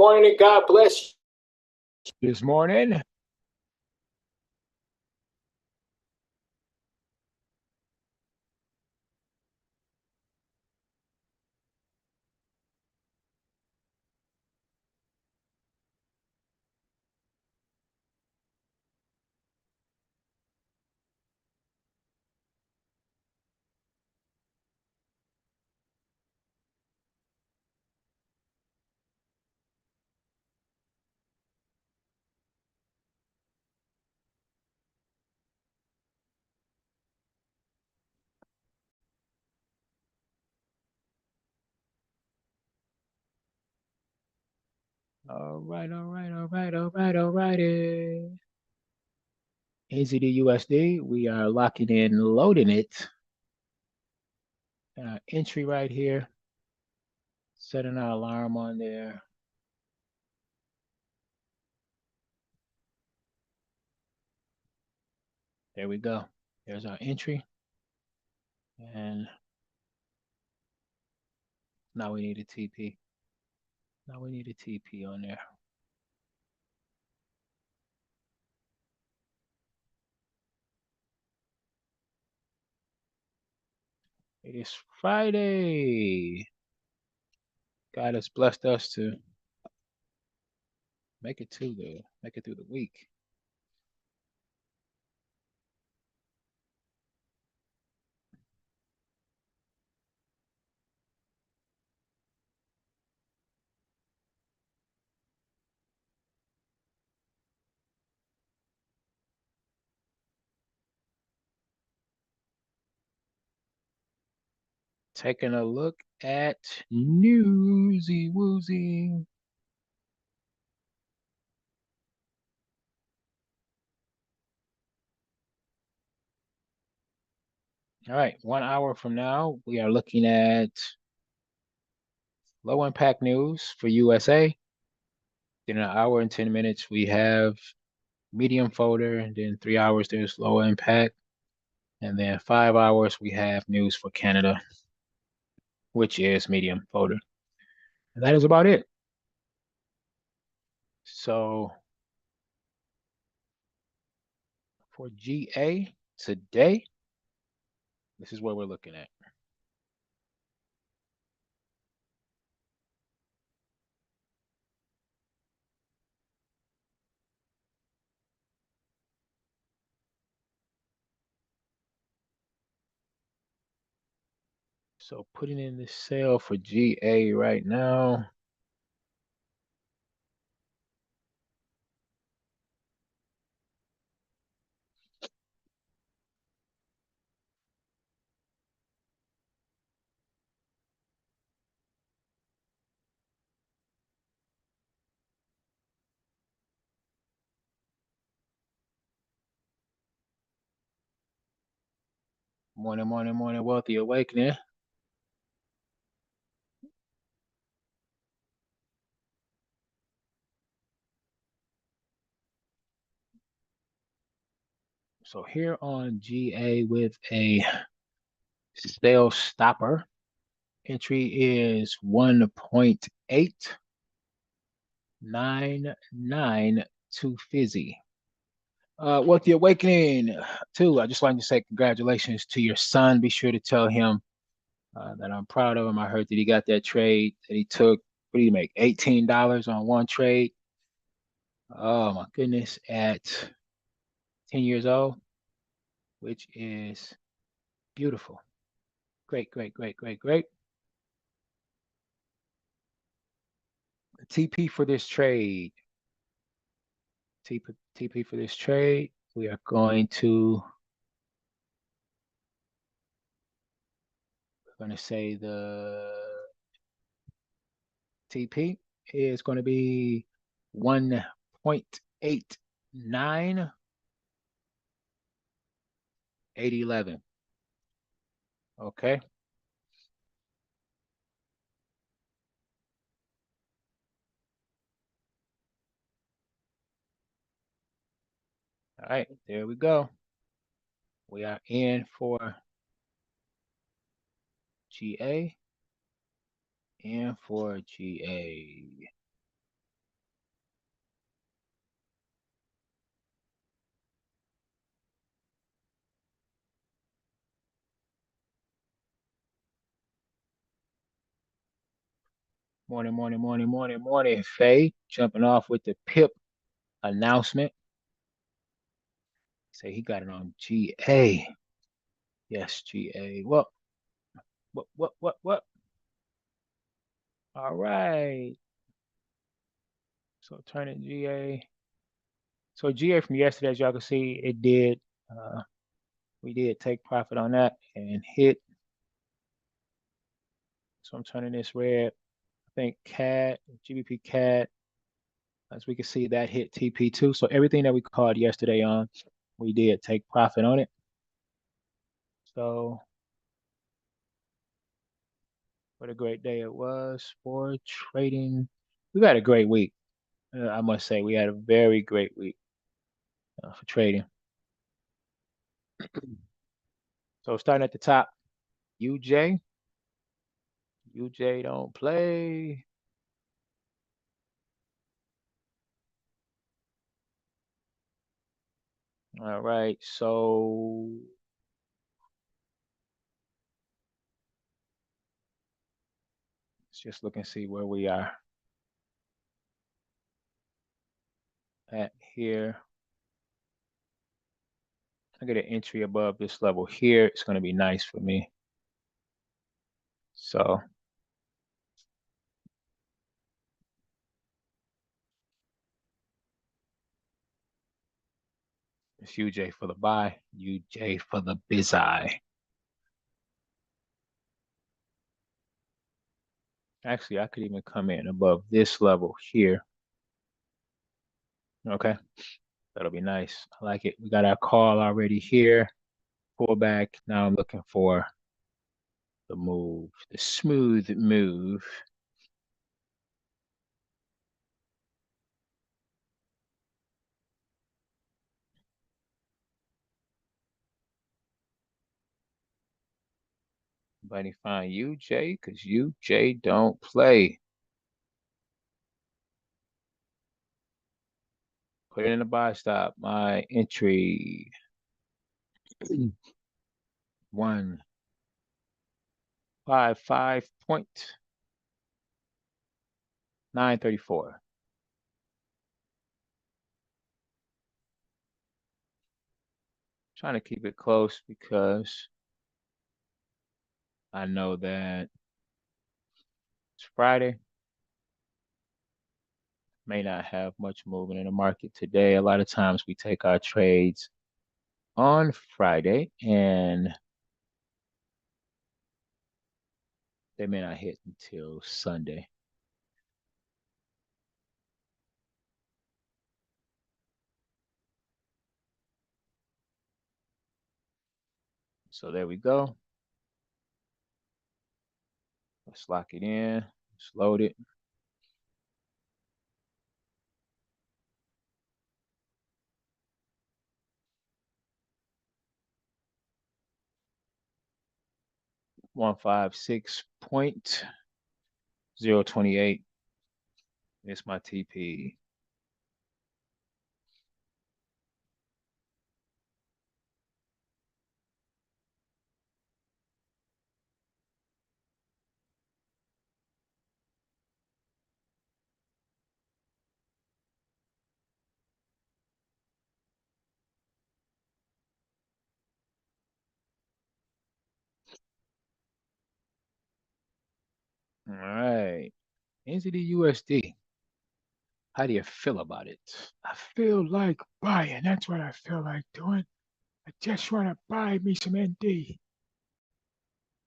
morning and God bless This morning. All righty. Easy to USD. We are locking in, loading it. Entry right here. Setting our alarm on there. There we go. There's our entry. And now we need a TP. Now we need a TP on there. It is Friday. God has blessed us to make it through the week. Taking a look at Newsy Woozy. All right, 1 hour from now, we are looking at low impact news for USA. In an hour and 10 minutes, we have medium folder. And then 3 hours, there's low impact. And then 5 hours, we have news for Canada, which is medium folder. And that is about it. So for GA today, this is what we're looking at. So putting in the sale for GA right now. Morning, wealthy awakening. So here on GA with a sale stopper, entry is 1.8992 fizzy. What the awakening too. I just wanted to say congratulations to your son. Be sure to tell him that I'm proud of him. I heard that he got that trade that he took. What do you make? $18 on one trade. Oh my goodness, at 10 years old, which is beautiful. Great. TP for this trade. TP for this trade. We are going to say the TP is going to be 1.89811. Okay. All right, there we go. We are in for GA and for GA. Morning, morning, morning, morning, morning. Faye jumping off with the PIP announcement. Say he got it on GA. Yes, GA. What? All right. So turn it GA. So GA from yesterday, as y'all can see, it did. Uh, we did take profit on that and hit. So I'm turning this red. I think CAD, GBP CAD, as we can see, that hit TP2. So everything that we called yesterday on, we did take profit on it. So what a great day it was for trading. We've had a great week. I must say, we had a very great week for trading. So starting at the top, UJ. UJ don't play. All right, so let's just look and see where we are at here. I get an entry above this level here. It's going to be nice for me. So it's UJ for the buy, UJ for the biz eye. Actually, I could even come in above this level here. Okay, that'll be nice. I like it. We got our call already here. Pull back. Now I'm looking for the move, the smooth move. Anybody find UJ? Because UJ don't play. Put it in the buy stop. My entry 155.934. Trying to keep it close because I know that it's Friday. May not have much movement in the market today. A lot of times we take our trades on Friday and they may not hit until Sunday. So there we go. Let's lock it in. Let's load it. $156.028 is my TP. All right. NZD USD. How do you feel about it? I feel like buying. That's what I feel like doing. I just want to buy me some ND.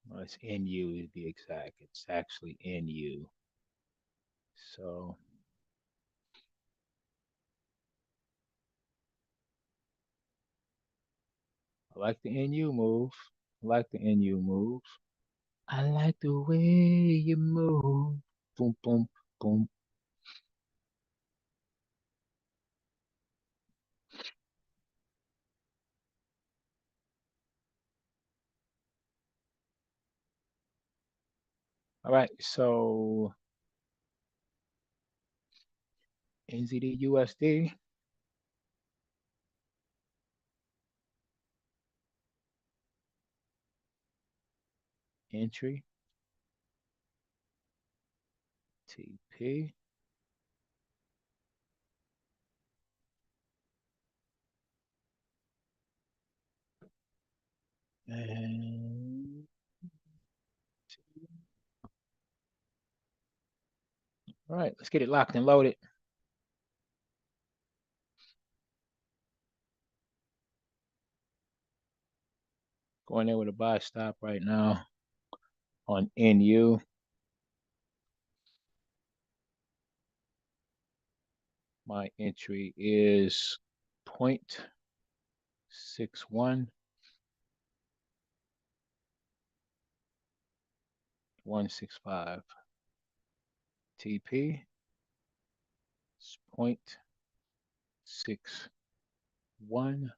Well, it's NU to be exact. It's actually NU. So I like the NU move. I like the NU move. I like the way you move. Boom, boom, boom. All right, so NZD USD entry TP. And all right, let's get it locked and loaded. Going there with a buy stop right now on NU. My entry is 0.61. 165. TP is 0.61.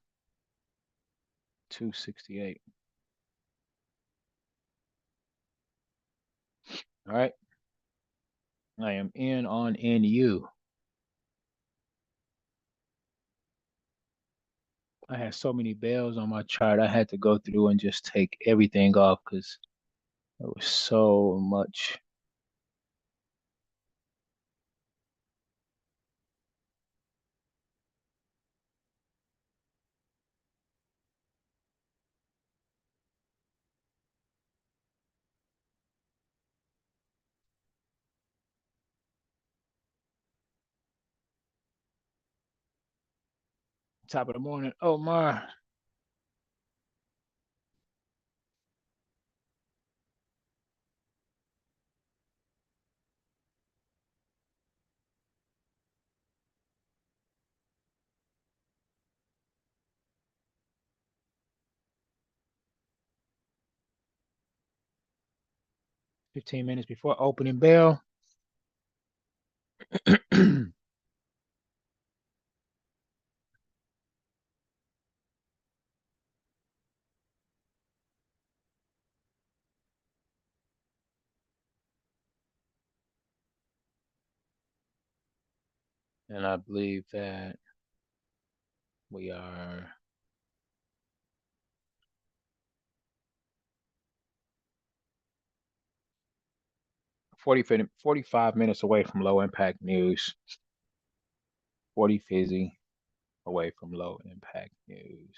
268. All right. I am in on NU. I had so many bells on my chart. I had to go through and just take everything off because there was so much. Top of the morning. Oh, my. Fifteen minutes before opening bell. And I believe that we are 45 minutes away from low impact news. 40 fizzy away from low impact news.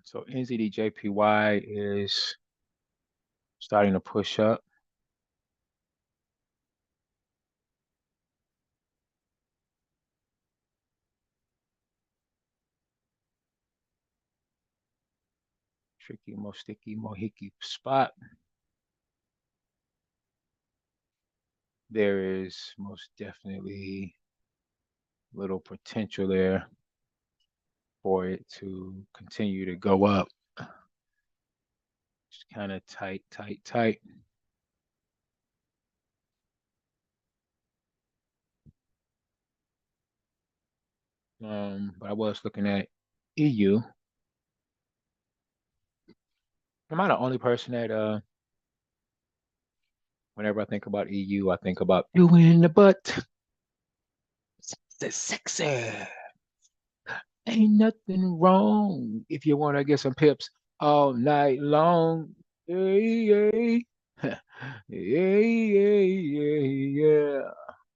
So NZDJPY is starting to push up. Tricky, more sticky, more hickey spot. There is most definitely little potential there for it to continue to go up. Just kind of tight, tight, tight. But I was looking at EU. Am I the only person that whenever I think about EU, I think about you in the butt. It's sexy. Ain't nothing wrong if you want to get some pips all night long. Hey, hey. Hey, hey, yeah.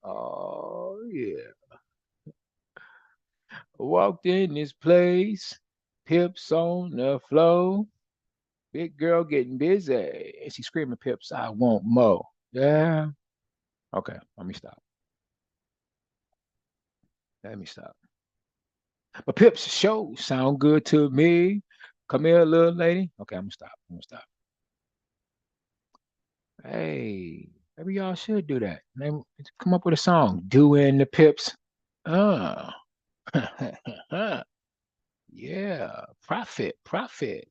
Oh, yeah. Walked in this place, pips on the floor. Big girl getting busy. And she screaming, Pips, I want more. Yeah. Okay, let me stop. Let me stop. But Pips show sound good to me. Come here, little lady. Okay, I'm gonna stop. I'm gonna stop. Hey, maybe y'all should do that. Maybe come up with a song. Doing the Pips. Oh. Yeah. Profit. Profit.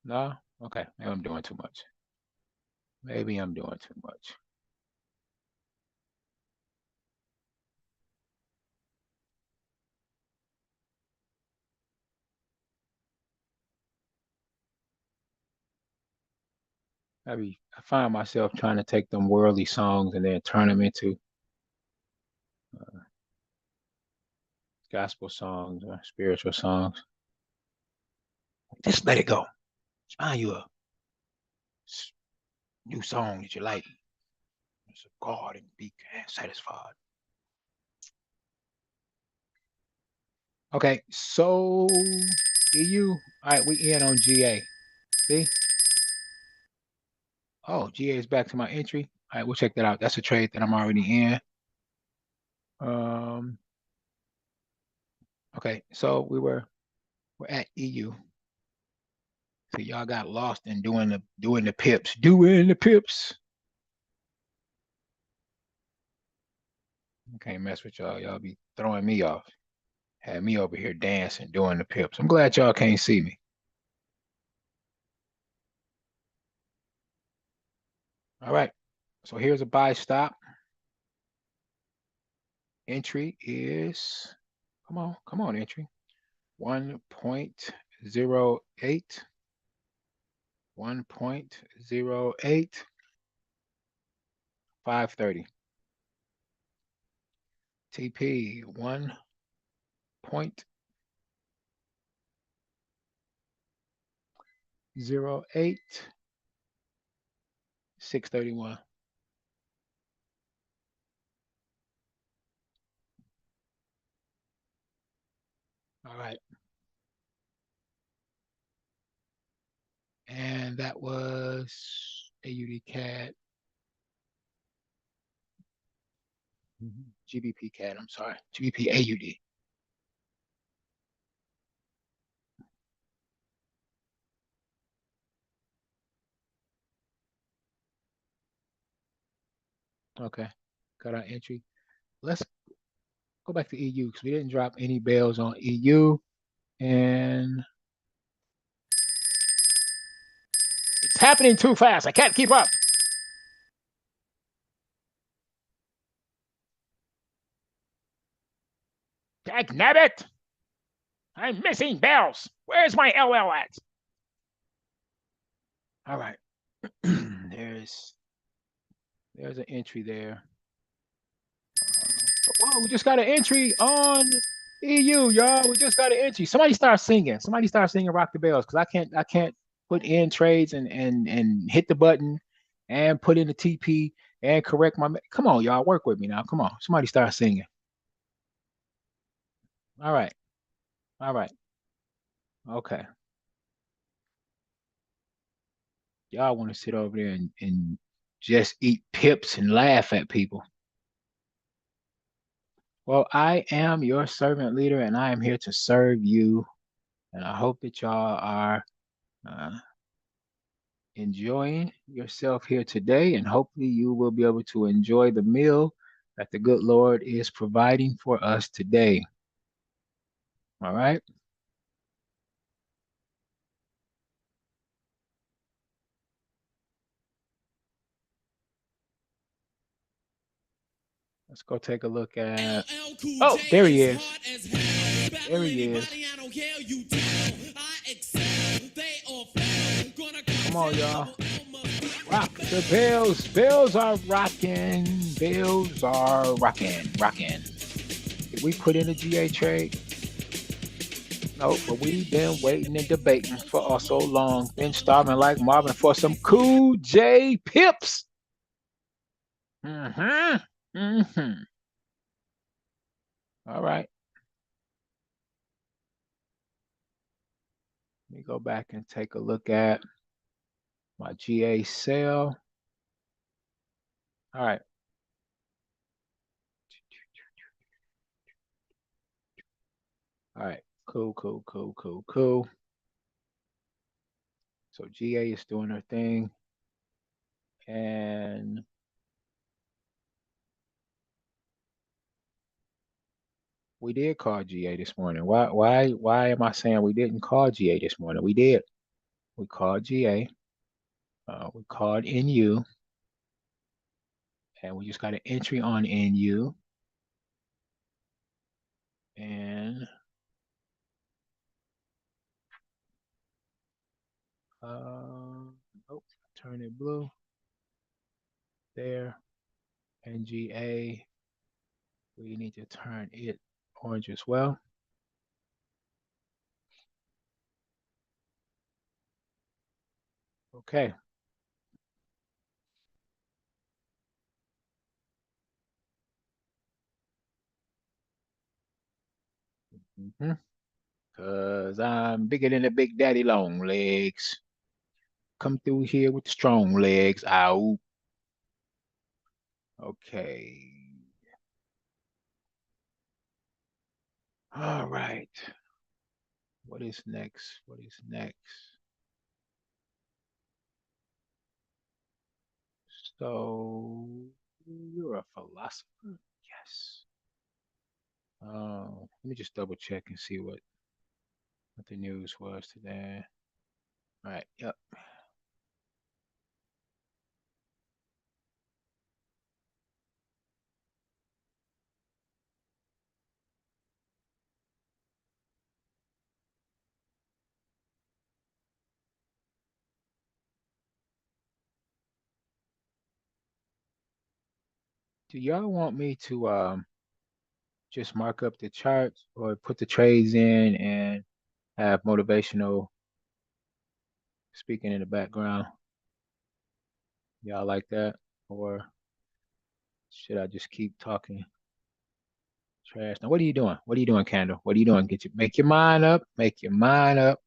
No? Okay. Maybe I'm doing too much. Maybe I'm doing too much. I find myself trying to take them worldly songs and then turn them into gospel songs or spiritual songs. Just let it go. Find you a new song that you like. It's a God and be satisfied. Okay, so EU. All right, we in on GA. See? Oh, GA is back to my entry. All right, we'll check that out. That's a trade that I'm already in. Um, okay, so we're at EU. So y'all got lost in doing the pips. Doing the pips. I can't mess with y'all. Y'all be throwing me off. Had me over here dancing, doing the pips. I'm glad y'all can't see me. All right. So here's a buy stop. Entry is, come on, entry. 1.08. 1.08. 530. TP 1.08. 631. All right. And that was AUD CAD. GBP CAD, I'm sorry. GBP AUD. Okay. Got our entry. Let's go back to EU because we didn't drop any bells on EU. And it's happening too fast. I can't keep up. Dagnabbit! I'm missing bells. Where's my LL at? All right. there's an entry there. Whoa, we just got an entry on EU, y'all. We just got an entry. Somebody start singing. Somebody start singing "Rock the Bells" because I can't put in trades and hit the button and put in the TP and correct my. Come on, y'all, work with me now. Come on, somebody start singing. All right, all right, okay. Y'all want to sit over there and just eat pips and laugh at people. Well, I am your servant leader, and I am here to serve you. And I hope that y'all are uh, enjoying yourself here today, and hopefully you will be able to enjoy the meal that the good Lord is providing for us today. All right. Let's go take a look at. Oh, there he is. There he is. Come on, y'all. Rock the bells. Bells are rocking. Bells are rocking. Rocking. Did we put in a GA trade? No, but we've been waiting and debating for so long. Been starving like Marvin for some cool J pips. Mm-hmm. Mm-hmm. All right. Let me go back and take a look at my GA sale. All right. All right. Cool, cool, cool, cool, cool. So GA is doing her thing. And we did call GA this morning. Why am I saying we didn't call GA this morning? We did. We called GA. We called NU. And we just got an entry on NU. And oh, turn it blue. There. NGA. We need to turn it orange as well. Okay. Mm-hmm. Cause I'm bigger than the Big Daddy long legs. Come through here with the strong legs. Ow. Okay. All right. What is next? What is next? So you're a philosopher? Yes. Let me just double check and see what the news was today. All right. Yep. Do y'all want me to just mark up the charts or put the trades in and have motivational speaking in the background? Y'all like that? Or should I just keep talking trash? Now, what are you doing? What are you doing, Candle? What are you doing? Make your mind up. Make your mind up.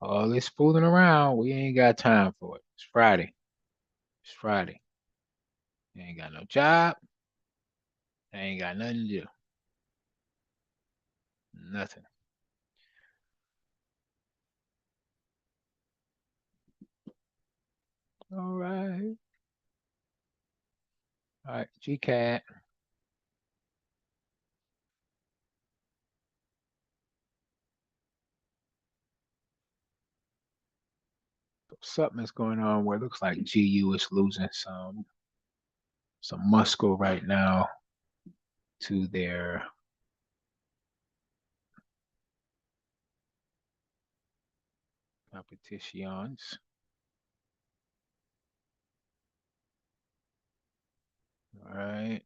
All this fooling around, we ain't got time for it. It's Friday. It's Friday. You ain't got no job. Ain't got nothing to do. Nothing. All right. All right. GCAT. Something is going on where it looks like GU is losing some muscle right now to their competitions. All right.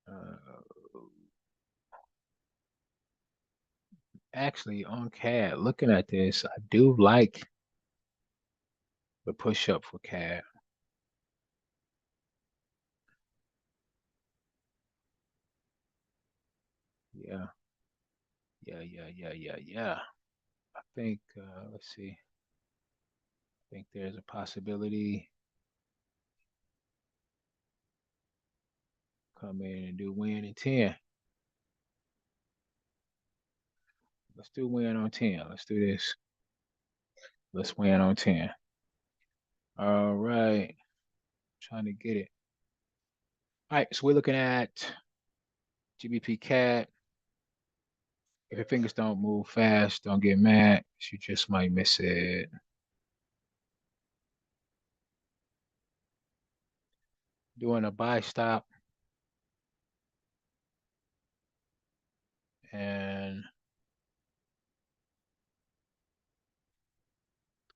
Uh, actually, on CAD, looking at this, I do like the push up for CAD. Yeah. Yeah, yeah, yeah, yeah, yeah. I think, let's see. I think there's a possibility come in and do win in 10. Let's do win on 10. Let's do this. Let's win on 10. All right. Trying to get it. All right. So we're looking at GBP CAD. If your fingers don't move fast, don't get mad. You just might miss it. Doing a buy stop and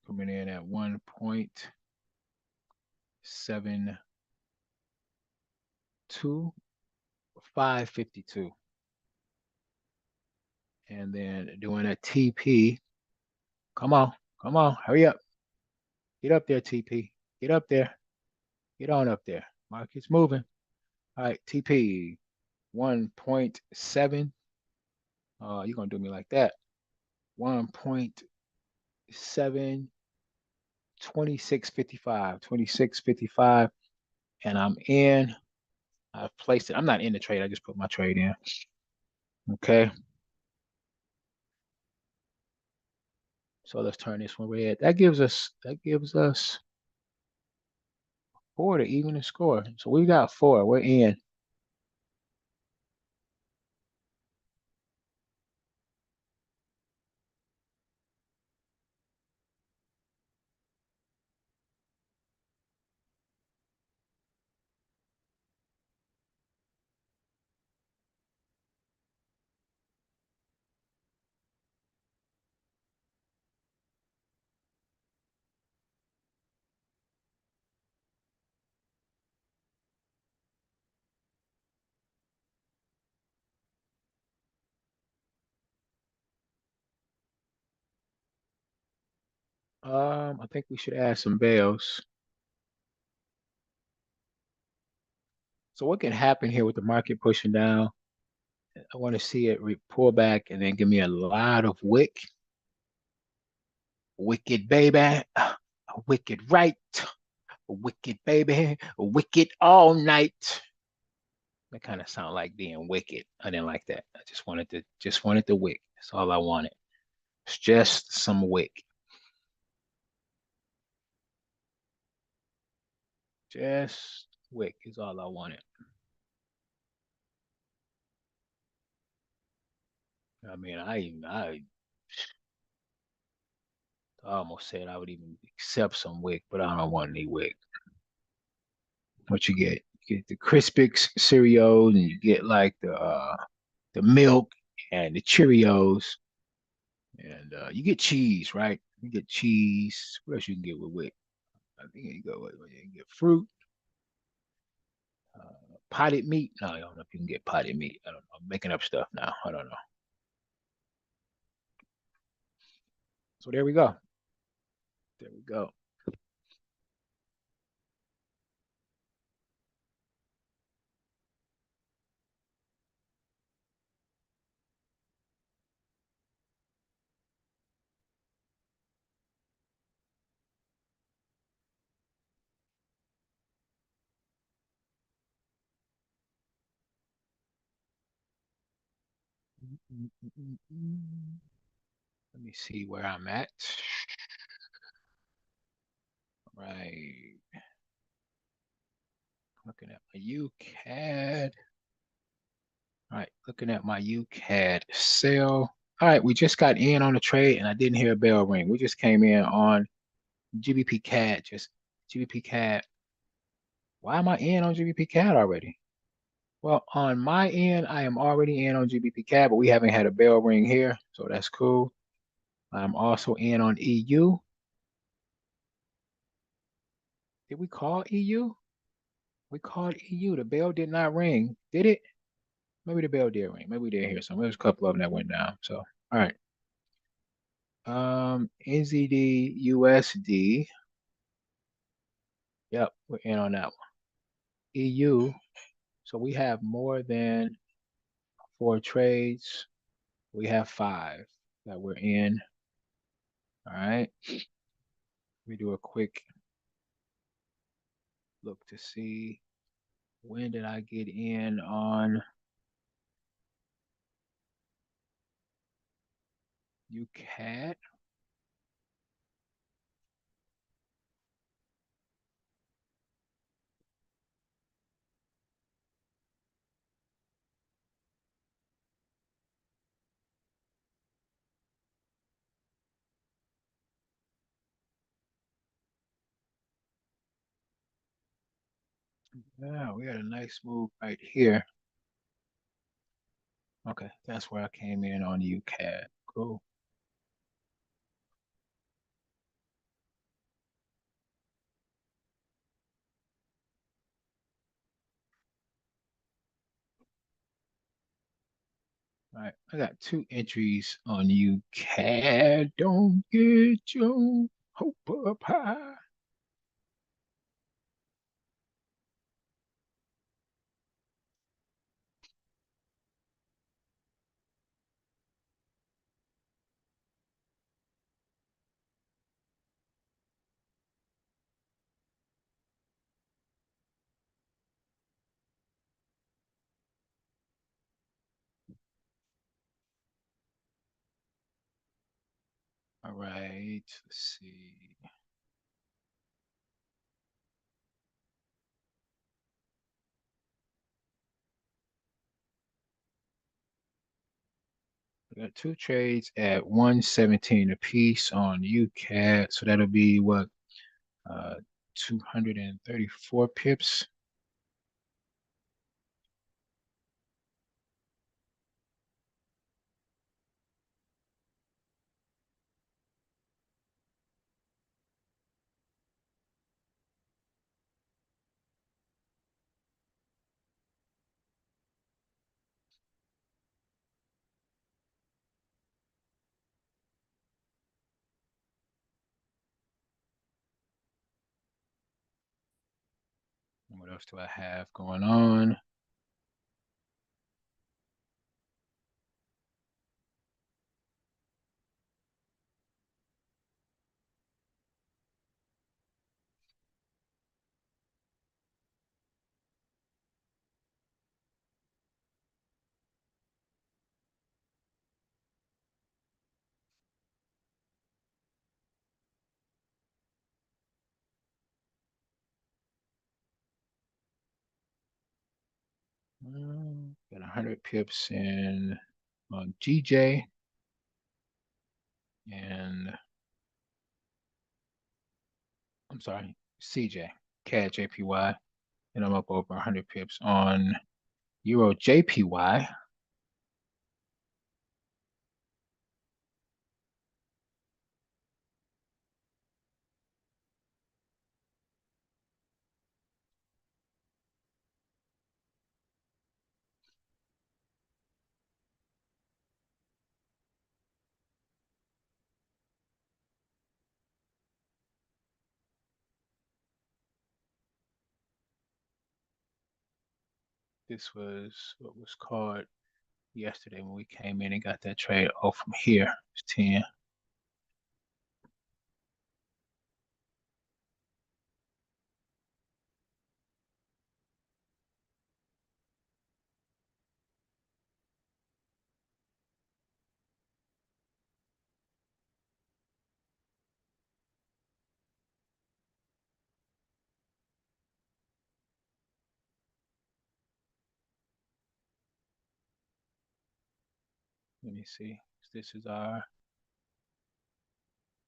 coming in at 1.72, 552. And then doing a TP. Come on, come on, hurry up. Get up there, TP. Get up there. Get on up there. Market's moving. All right, TP 1.7. You're gonna do me like that. 1.7, 26.55, 26.55, and I'm in. I've placed it. I'm not in the trade. I just put my trade in. Okay. So let's turn this one red. That gives us four to even the score. So we got four. We're in. I think we should add some bells. So what can happen here with the market pushing down? I want to see it pull back and then give me a lot of wicked baby, a wicked right, a wicked baby, a wicked all night. That kind of sound like being wicked. I didn't like that. I just wanted the wick. That's all I wanted. It's just some wick. Just wick is all I wanted. I mean, I almost said I would even accept some wick, but I don't want any wick. What you get? You get the Crispix cereals, and you get like the milk and the Cheerios, and you get cheese, right? You get cheese. What else you can get with wick? I think you go with you can get fruit, potted meat. No, I don't know if you can get potted meat. I don't know. I'm making up stuff now. I don't know. So there we go. There we go. Let me see where I'm at. Right. Looking at my UCAD. All right, looking at my UCAD sale. All right, we just got in on the trade and I didn't hear a bell ring. We just came in on GBP CAD, just GBP CAD. Why am I in on GBP CAD already? Well, on my end, I am already in on GBP CAD, but we haven't had a bell ring here, so that's cool. I'm also in on EU. Did we call EU? We called EU. The bell did not ring, did it? Maybe the bell did ring. Maybe we did hear something. There's a couple of them that went down. So, all right. NZD USD. Yep, we're in on that one. EU. So we have more than four trades. We have five that we're in. All right. We do a quick look to see when did I get in on UCAD. Yeah, we had a nice move right here. Okay, that's where I came in on UCAD. Cool. All right, I got two entries on UCAD. Don't get your hope up high. All right, let's see. We got two trades at 117 apiece on UCAD. So that'll be what, uh, 234 pips. else do I have going on? Got 100 pips in on GJ and I'm sorry, CJ, CAD JPY, and I'm up over 100 pips on Euro JPY. This was what was called yesterday when we came in and got that trade. Oh, from here, it's 10. Let me see. This is our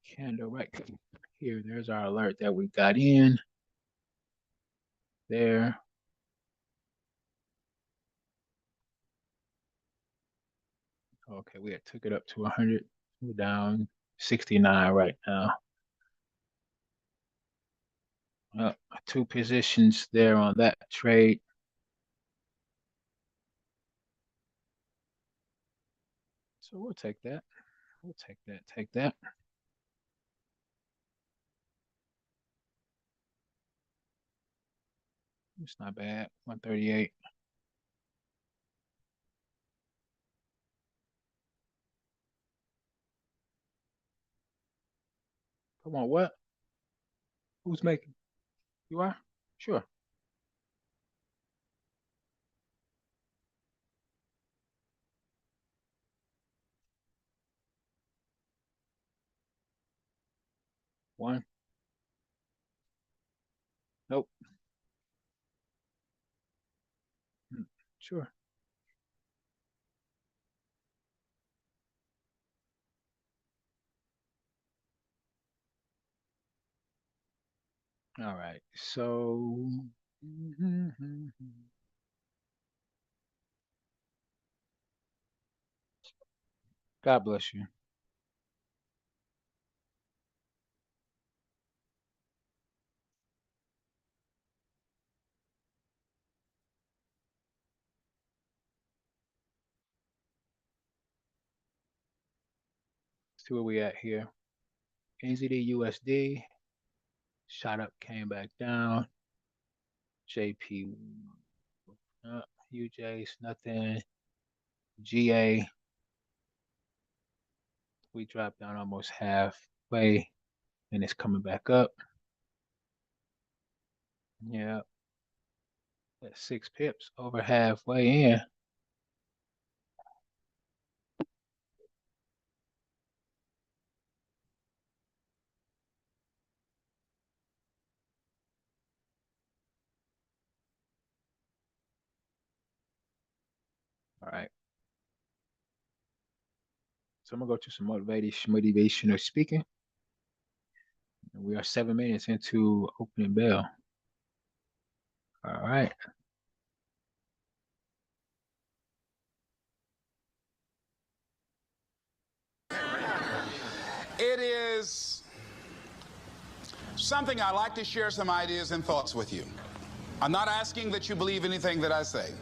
candle right here. There's our alert that we got in there. Okay, we had took it up to 100. We're down 69 right now. Two positions there on that trade. So we'll take that. We'll take that. Take that. It's not bad. 138. Come on, what? Who's making? You are? Sure. One. Nope. Sure. All right. So God bless you. See where we at here. NZD USD shot up, came back down. JP UJ's nothing. GA we dropped down almost halfway and it's coming back up. Yeah, that's 6 pips over halfway in. All right. So I'm gonna go to some motivational speaking. We are 7 minutes into opening bell. All right. It is something I like to share some ideas and thoughts with you. I'm not asking that you believe anything that I say.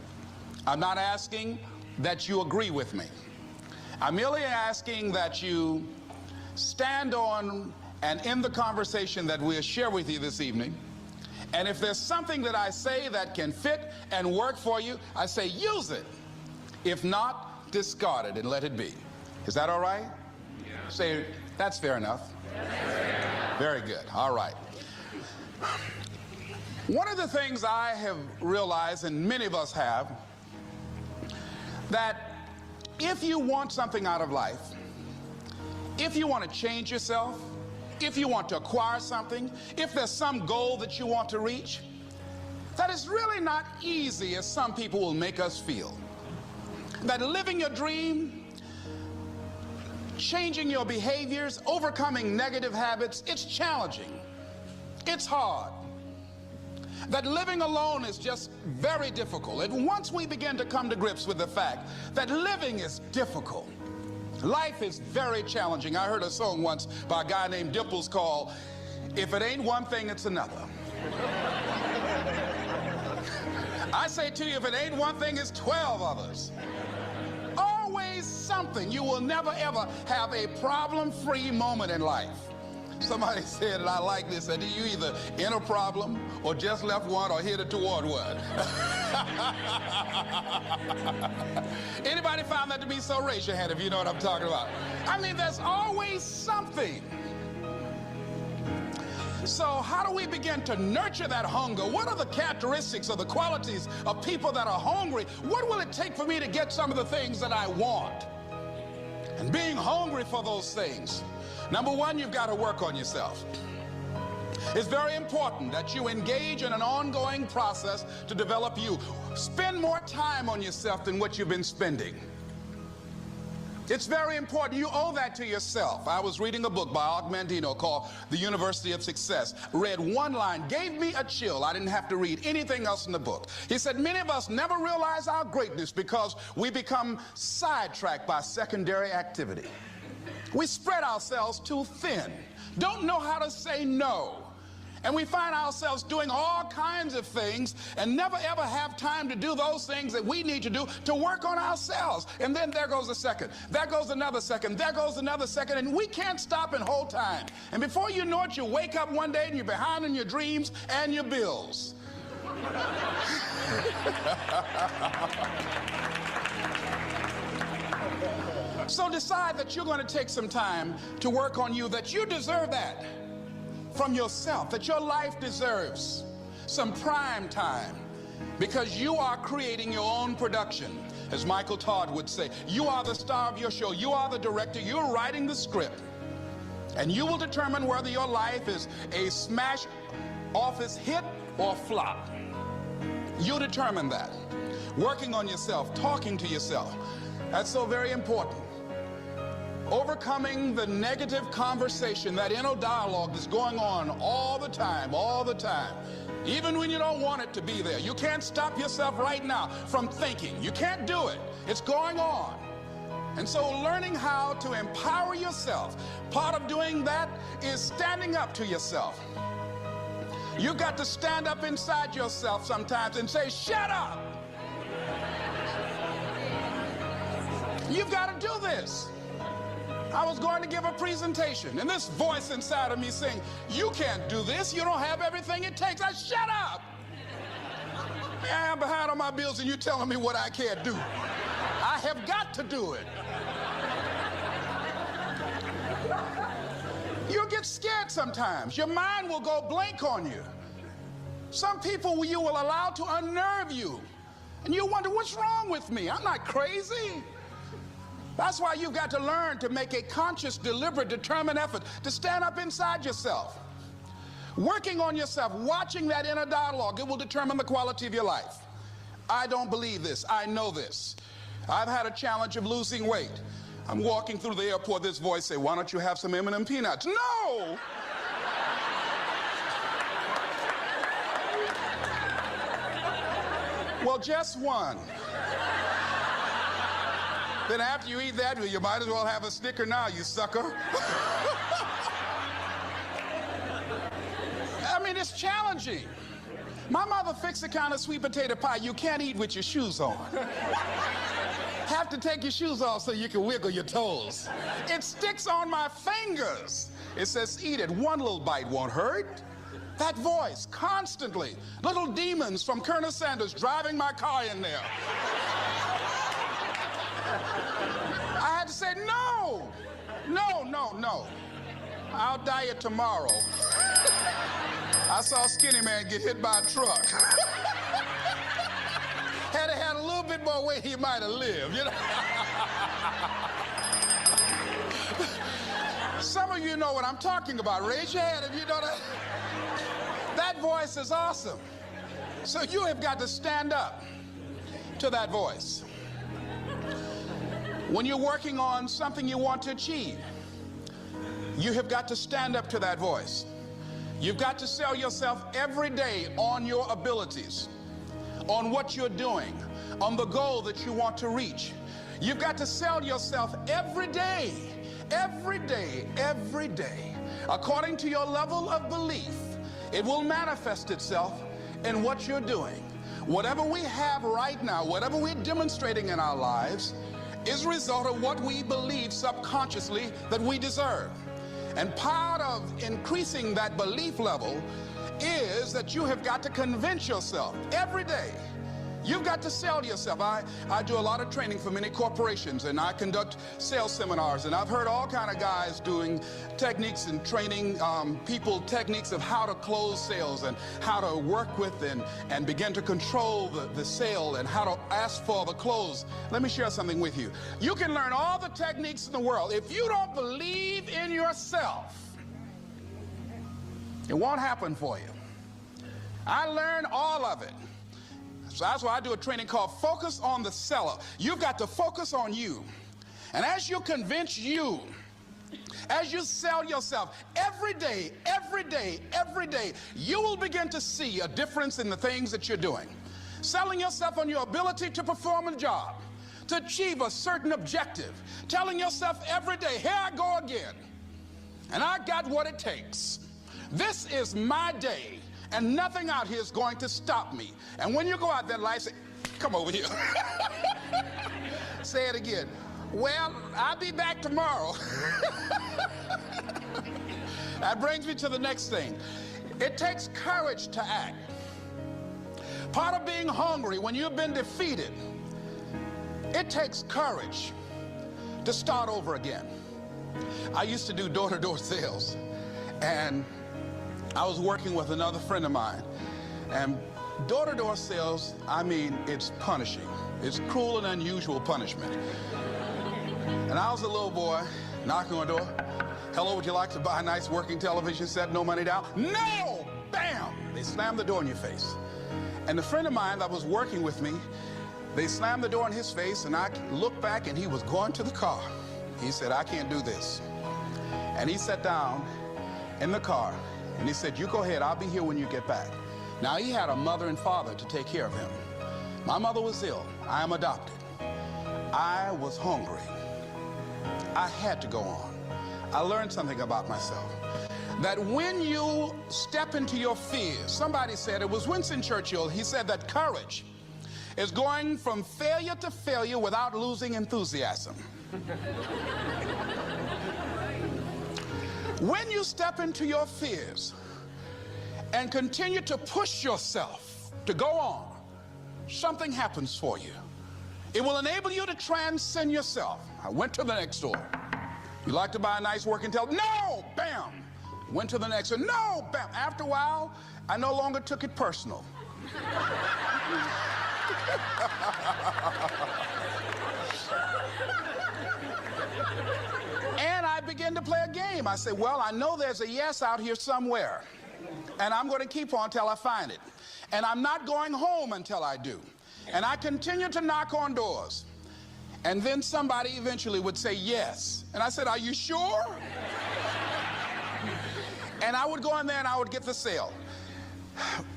I'm not asking that you agree with me. I'm merely asking that you stand on and in the conversation that we'll share with you this evening And if there's something that I say that can fit and work for you, I say use it. If not, discard it and let it be. Is that all right? Yeah. Say, that's fair enough. Very good. All right. One of the things I have realized, and many of us have, that if you want something out of life, if you want to change yourself, if you want to acquire something, if there's some goal that you want to reach, that is really not easy as some people will make us feel. That living your dream, changing your behaviors, overcoming negative habits, it's challenging. It's hard. That living alone is just very difficult. And once we begin to come to grips with the fact that living is difficult, life is very challenging. I heard a song once by a guy named Dimples called, "If It Ain't One Thing, It's Another." I say to you, if it ain't one thing, it's 12 others. Always something. You will never ever have a problem-free moment in life. Somebody said, and I like this, that you either in a problem or just left one or headed toward one. Anybody found that to be so? Raise your hand if you know what I'm talking about. I mean, there's always something. So how do we begin to nurture that hunger? What are the characteristics or the qualities of people that are hungry? What will it take for me to get some of the things that I want? And being hungry for those things, number one, you've got to work on yourself. It's very important that you engage in an ongoing process to develop you. Spend more time on yourself than what you've been spending. It's very important. You owe that to yourself. I was reading a book by Og Mandino called The University of Success. Read one line, gave me a chill. I didn't have to read anything else in the book. He said, many of us never realize our greatness because we become sidetracked by secondary activity. We spread ourselves too thin, don't know how to say no. And we find ourselves doing all kinds of things and never ever have time to do those things that we need to do to work on ourselves. And then there goes a second, there goes another second, there goes another second, and we can't stop and hold time. And before you know it, you wake up one day and you're behind on your dreams and your bills. So decide that you're going to take some time to work on you, that you deserve that from yourself, that your life deserves some prime time because you are creating your own production. As Michael Todd would say, you are the star of your show. You are the director. You're writing the script. And you will determine whether your life is a smash office hit or flop. You determine that. Working on yourself, talking to yourself. That's so very important. Overcoming the negative conversation, that inner dialogue that's going on all the time, even when you don't want it to be there. You can't stop yourself right now from thinking. You can't do it. It's going on. And so learning how to empower yourself, part of doing that is standing up to yourself. You've got to stand up inside yourself sometimes and say, shut up. You've got to do this. I was going to give a presentation, and this voice inside of me saying, you can't do this. You don't have everything it takes. I shut up. I'm behind on my bills, and you're telling me what I can't do. I have got to do it. You'll get scared sometimes. Your mind will go blank on you. Some people you will allow to unnerve you, and you wonder, what's wrong with me? I'm not crazy. That's why you've got to learn to make a conscious, deliberate, determined effort to stand up inside yourself. Working on yourself, watching that inner dialogue, it will determine the quality of your life. I don't believe this. I know this. I've had a challenge of losing weight. I'm walking through the airport, this voice say, why don't you have some M&M peanuts? No! Well, just one. Then after you eat that, you might as well have a Snicker now, you sucker. I mean, it's challenging. My mother fixed the kind of sweet potato pie you can't eat with your shoes on. Have to take your shoes off so you can wiggle your toes. It sticks on my fingers. It says, eat it. One little bite won't hurt. That voice constantly, little demons from Colonel Sanders driving my car in there. I had to say, no, no, no, no. I'll diet tomorrow. I saw a skinny man get hit by a truck. Had he had a little bit more weight, he might have lived, you know. Some of you know what I'm talking about. Raise your hand if you know that. That voice is awesome. So you have got to stand up to that voice. When you're working on something you want to achieve, you have got to stand up to that voice. You've got to sell yourself every day on your abilities, on what you're doing, on the goal that you want to reach. You've got to sell yourself every day, every day, every day. According to your level of belief, it will manifest itself in what you're doing. Whatever we have right now, whatever we're demonstrating in our lives, is a result of what we believe subconsciously that we deserve. And part of increasing that belief level is that you have got to convince yourself every day. You've got to sell yourself. I do a lot of training for many corporations, and I conduct sales seminars, and I've heard all kind of guys doing techniques and training people techniques of how to close sales and how to work with and begin to control the sale and how to ask for the close. Let me share something with you. You can learn all the techniques in the world. If you don't believe in yourself, it won't happen for you. I learned all of it. So that's why I do a training called Focus on the Seller. You've got to focus on you. And as you convince you, as you sell yourself every day, every day, every day, you will begin to see a difference in the things that you're doing. Selling yourself on your ability to perform a job, to achieve a certain objective. Telling yourself every day, here I go again. And I got what it takes. This is my day. And nothing out here is going to stop me. And when you go out there, life say, come over here. Say it again. Well, I'll be back tomorrow. That brings me to the next thing. It takes courage to act. Part of being hungry when you've been defeated, it takes courage to start over again. I used to do door-to-door sales, and I was working with another friend of mine, and door-to-door sales, I mean, it's punishing. It's cruel and unusual punishment. And I was a little boy knocking on the door. Hello, would you like to buy a nice working television set? No money down? No! Bam! They slammed the door in your face. And the friend of mine that was working with me, they slammed the door in his face, and I looked back, and he was going to the car. He said, I can't do this. And he sat down in the car, and he said, you go ahead, I'll be here when you get back. Now, he had a mother and father to take care of him. My mother was ill. I am adopted. I was hungry. I had to go on. I learned something about myself. That when you step into your fears, somebody said, it was Winston Churchill, he said that courage is going from failure to failure without losing enthusiasm. When you step into your fears and continue to push yourself to go on, something happens for you. It will enable you to transcend yourself. I went to the next door. You like to buy a nice working television? No! Bam! Went to the next one. No! Bam! After a while, I no longer took it personal. And I began to play a game. I said, well, I know there's a yes out here somewhere, and I'm going to keep on until I find it. And I'm not going home until I do. And I continued to knock on doors. And then somebody eventually would say yes. And I said, are you sure? And I would go in there and I would get the sale.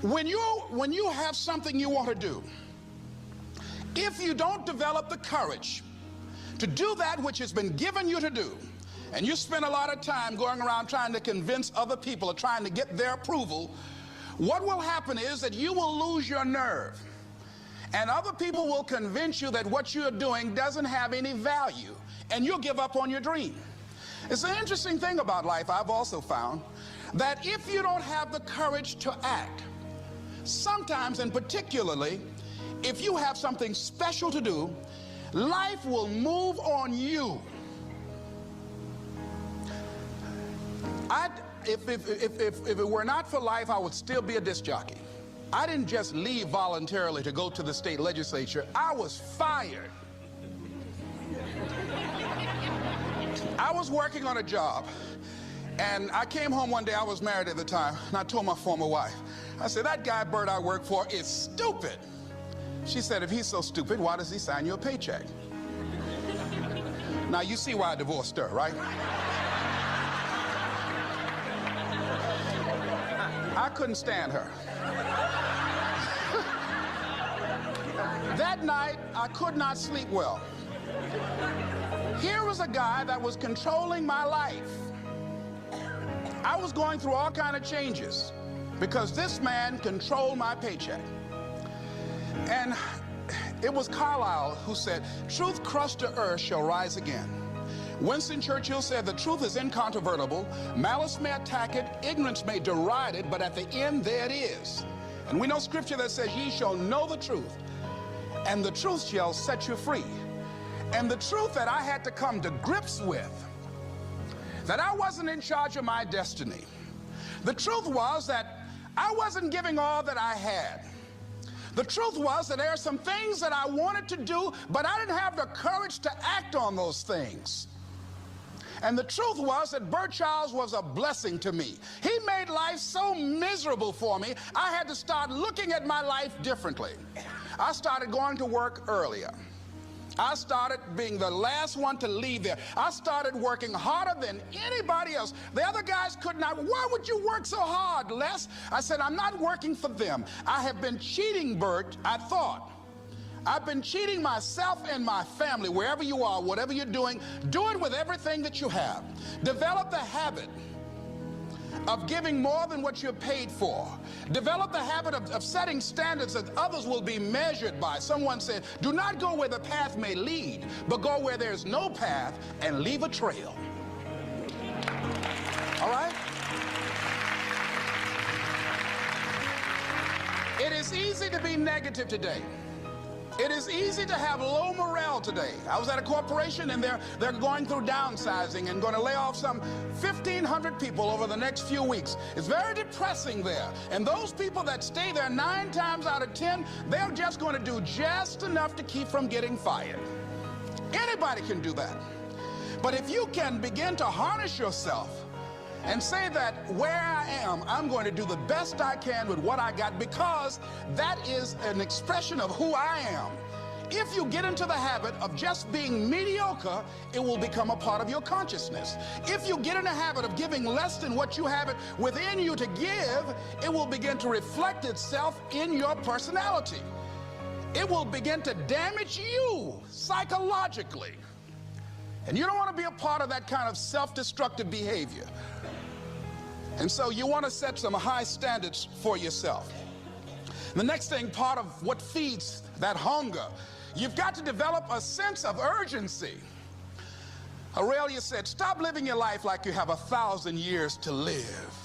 When you have something you want to do, if you don't develop the courage to do that which has been given you to do, and you spend a lot of time going around trying to convince other people or trying to get their approval, what will happen is that you will lose your nerve. And other people will convince you that what you're doing doesn't have any value, and you'll give up on your dream. It's an interesting thing about life I've also found, that if you don't have the courage to act, sometimes and particularly if you have something special to do, life will move on you. If it were not for life, I would still be a disc jockey. I didn't just leave voluntarily to go to the state legislature. I was fired. I was working on a job, and I came home one day. I was married at the time, and I told my former wife, I said, that guy Bert I work for is stupid. She said, if he's so stupid, why does he sign you a paycheck? Now you see why I divorced her, right? I couldn't stand her. That night, I could not sleep well. Here was a guy that was controlling my life. I was going through all kinds of changes because this man controlled my paycheck. And it was Carlyle who said, truth crushed to earth shall rise again. Winston Churchill said, the truth is incontrovertible. Malice may attack it, ignorance may deride it, but at the end there it is. And we know scripture that says, ye shall know the truth, and the truth shall set you free. And the truth that I had to come to grips with, that I wasn't in charge of my destiny. The truth was that I wasn't giving all that I had. The truth was that there are some things that I wanted to do, but I didn't have the courage to act on those things. And the truth was that Bert Childs was a blessing to me. He made life so miserable for me, I had to start looking at my life differently. I started going to work earlier. I started being the last one to leave there. I started working harder than anybody else. The other guys could not. Why would you work so hard, Les? I said, I'm not working for them. I have been cheating, Bert, I thought. I've been cheating myself and my family. Wherever you are, whatever you're doing, do it with everything that you have. Develop the habit of giving more than what you're paid for. Develop the habit of setting standards that others will be measured by. Someone said, do not go where the path may lead, but go where there's no path and leave a trail. All right? It is easy to be negative today. It is easy to have low morale today. I was at a corporation and they're going through downsizing and going to lay off some 1,500 people over the next few weeks. It's very depressing there. And those people that stay there 9 times out of 10, they're just going to do just enough to keep from getting fired. Anybody can do that. But if you can begin to harness yourself and say that where I am, I'm going to do the best I can with what I got, because that is an expression of who I am. If you get into the habit of just being mediocre, it will become a part of your consciousness. If you get in the habit of giving less than what you have it within you to give, it will begin to reflect itself in your personality. It will begin to damage you psychologically. And you don't want to be a part of that kind of self-destructive behavior. And so you want to set some high standards for yourself. The next thing, part of what feeds that hunger, you've got to develop a sense of urgency. Aurelia said, stop living your life like you have 1,000 years to live.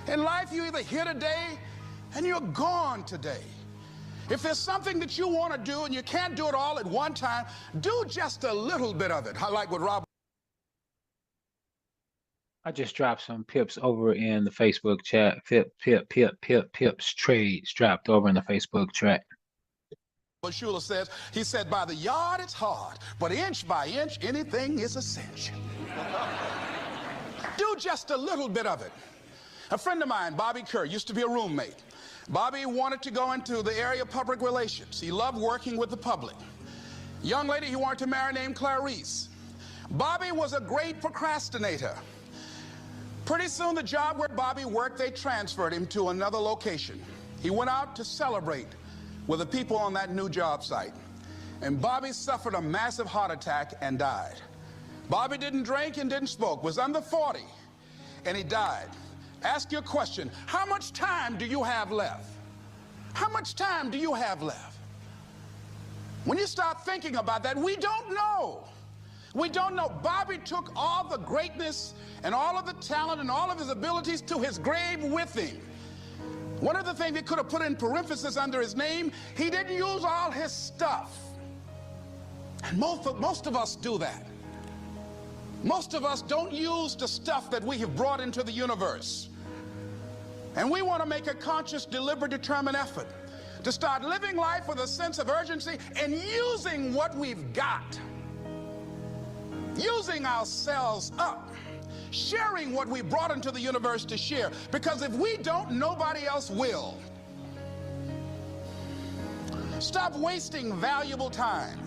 In life, you're either here today and you're gone today. If there's something that you want to do and you can't do it all at one time, do just a little bit of it. I like what Rob. I just dropped some pips over in the Facebook chat. Pips trades dropped over in the Facebook chat. What Shula says, he said, by the yard it's hard, but inch by inch, anything is a cinch. Do just a little bit of it. A friend of mine, Bobby Kerr, used to be a roommate. Bobby wanted to go into the area of public relations. He loved working with the public. Young lady he wanted to marry named Clarice. Bobby was a great procrastinator. Pretty soon the job where Bobby worked, they transferred him to another location. He went out to celebrate with the people on that new job site. And Bobby suffered a massive heart attack and died. Bobby didn't drink and didn't smoke, was under 40, and he died. Ask your question, how much time do you have left? How much time do you have left? When you start thinking about that, we don't know. We don't know. Bobby took all the greatness and all of the talent and all of his abilities to his grave with him. One of the things he could have put in parentheses under his name, he didn't use all his stuff. And most of us do that. Most of us don't use the stuff that we have brought into the universe. And we want to make a conscious, deliberate, determined effort to start living life with a sense of urgency and using what we've got. Using ourselves up. Sharing what we brought into the universe to share. Because if we don't, nobody else will. Stop wasting valuable time.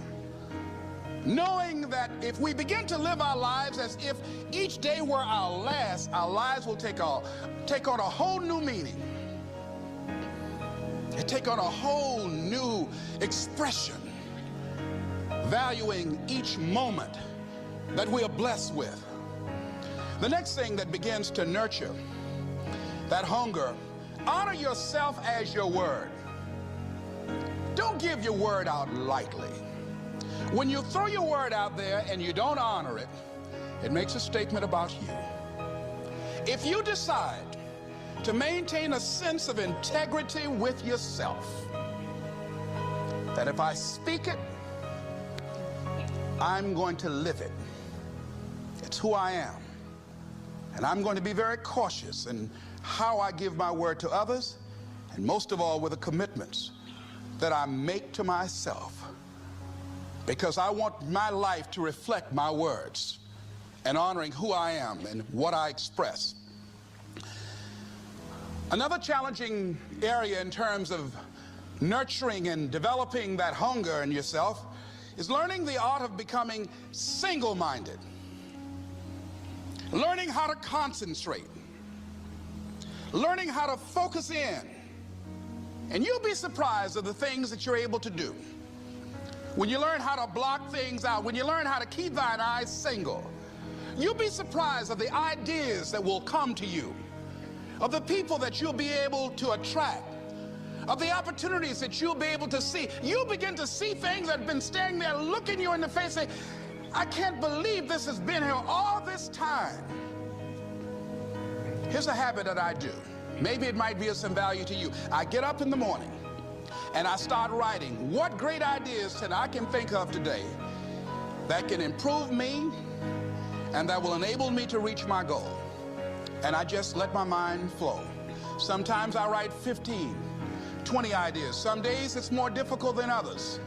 Knowing that if we begin to live our lives as if each day were our last, our lives will take on a whole new meaning. They take on a whole new expression, valuing each moment that we are blessed with. The next thing that begins to nurture that hunger, honor yourself as your word. Don't give your word out lightly. When you throw your word out there and you don't honor it, it makes a statement about you. If you decide to maintain a sense of integrity with yourself, that if I speak it, I'm going to live it. It's who I am. And I'm going to be very cautious in how I give my word to others, and most of all with the commitments that I make to myself. Because I want my life to reflect my words and honoring who I am and what I express. Another challenging area in terms of nurturing and developing that hunger in yourself is learning the art of becoming single-minded. Learning how to concentrate. Learning how to focus in. And you'll be surprised at the things that you're able to do. When you learn how to block things out, when you learn how to keep thine eyes single, you'll be surprised at the ideas that will come to you, of the people that you'll be able to attract, of the opportunities that you'll be able to see. You'll begin to see things that have been standing there looking you in the face saying, I can't believe this has been here all this time. Here's a habit that I do. Maybe it might be of some value to you. I get up in the morning and I start writing what great ideas that I can think of today that can improve me and that will enable me to reach my goal. And I just let my mind flow. Sometimes I write 15, 20 ideas. Some days it's more difficult than others.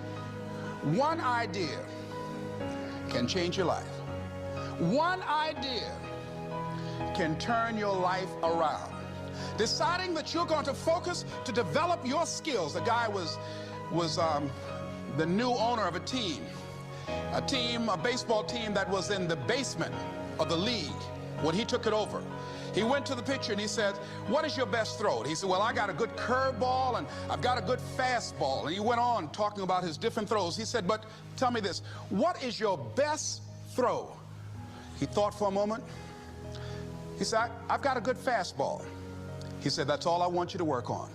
One idea can change your life. One idea can turn your life around. Deciding that you're going to focus to develop your skills. The guy was the new owner of a baseball team that was in the basement of the league when he took it over. He went to the pitcher and he said, what is your best throw? He said, well, I got a good curveball and I've got a good fastball. And he went on talking about his different throws. He said, but tell me this, what is your best throw? He thought for a moment. He said, I've got a good fastball. He said, that's all I want you to work on.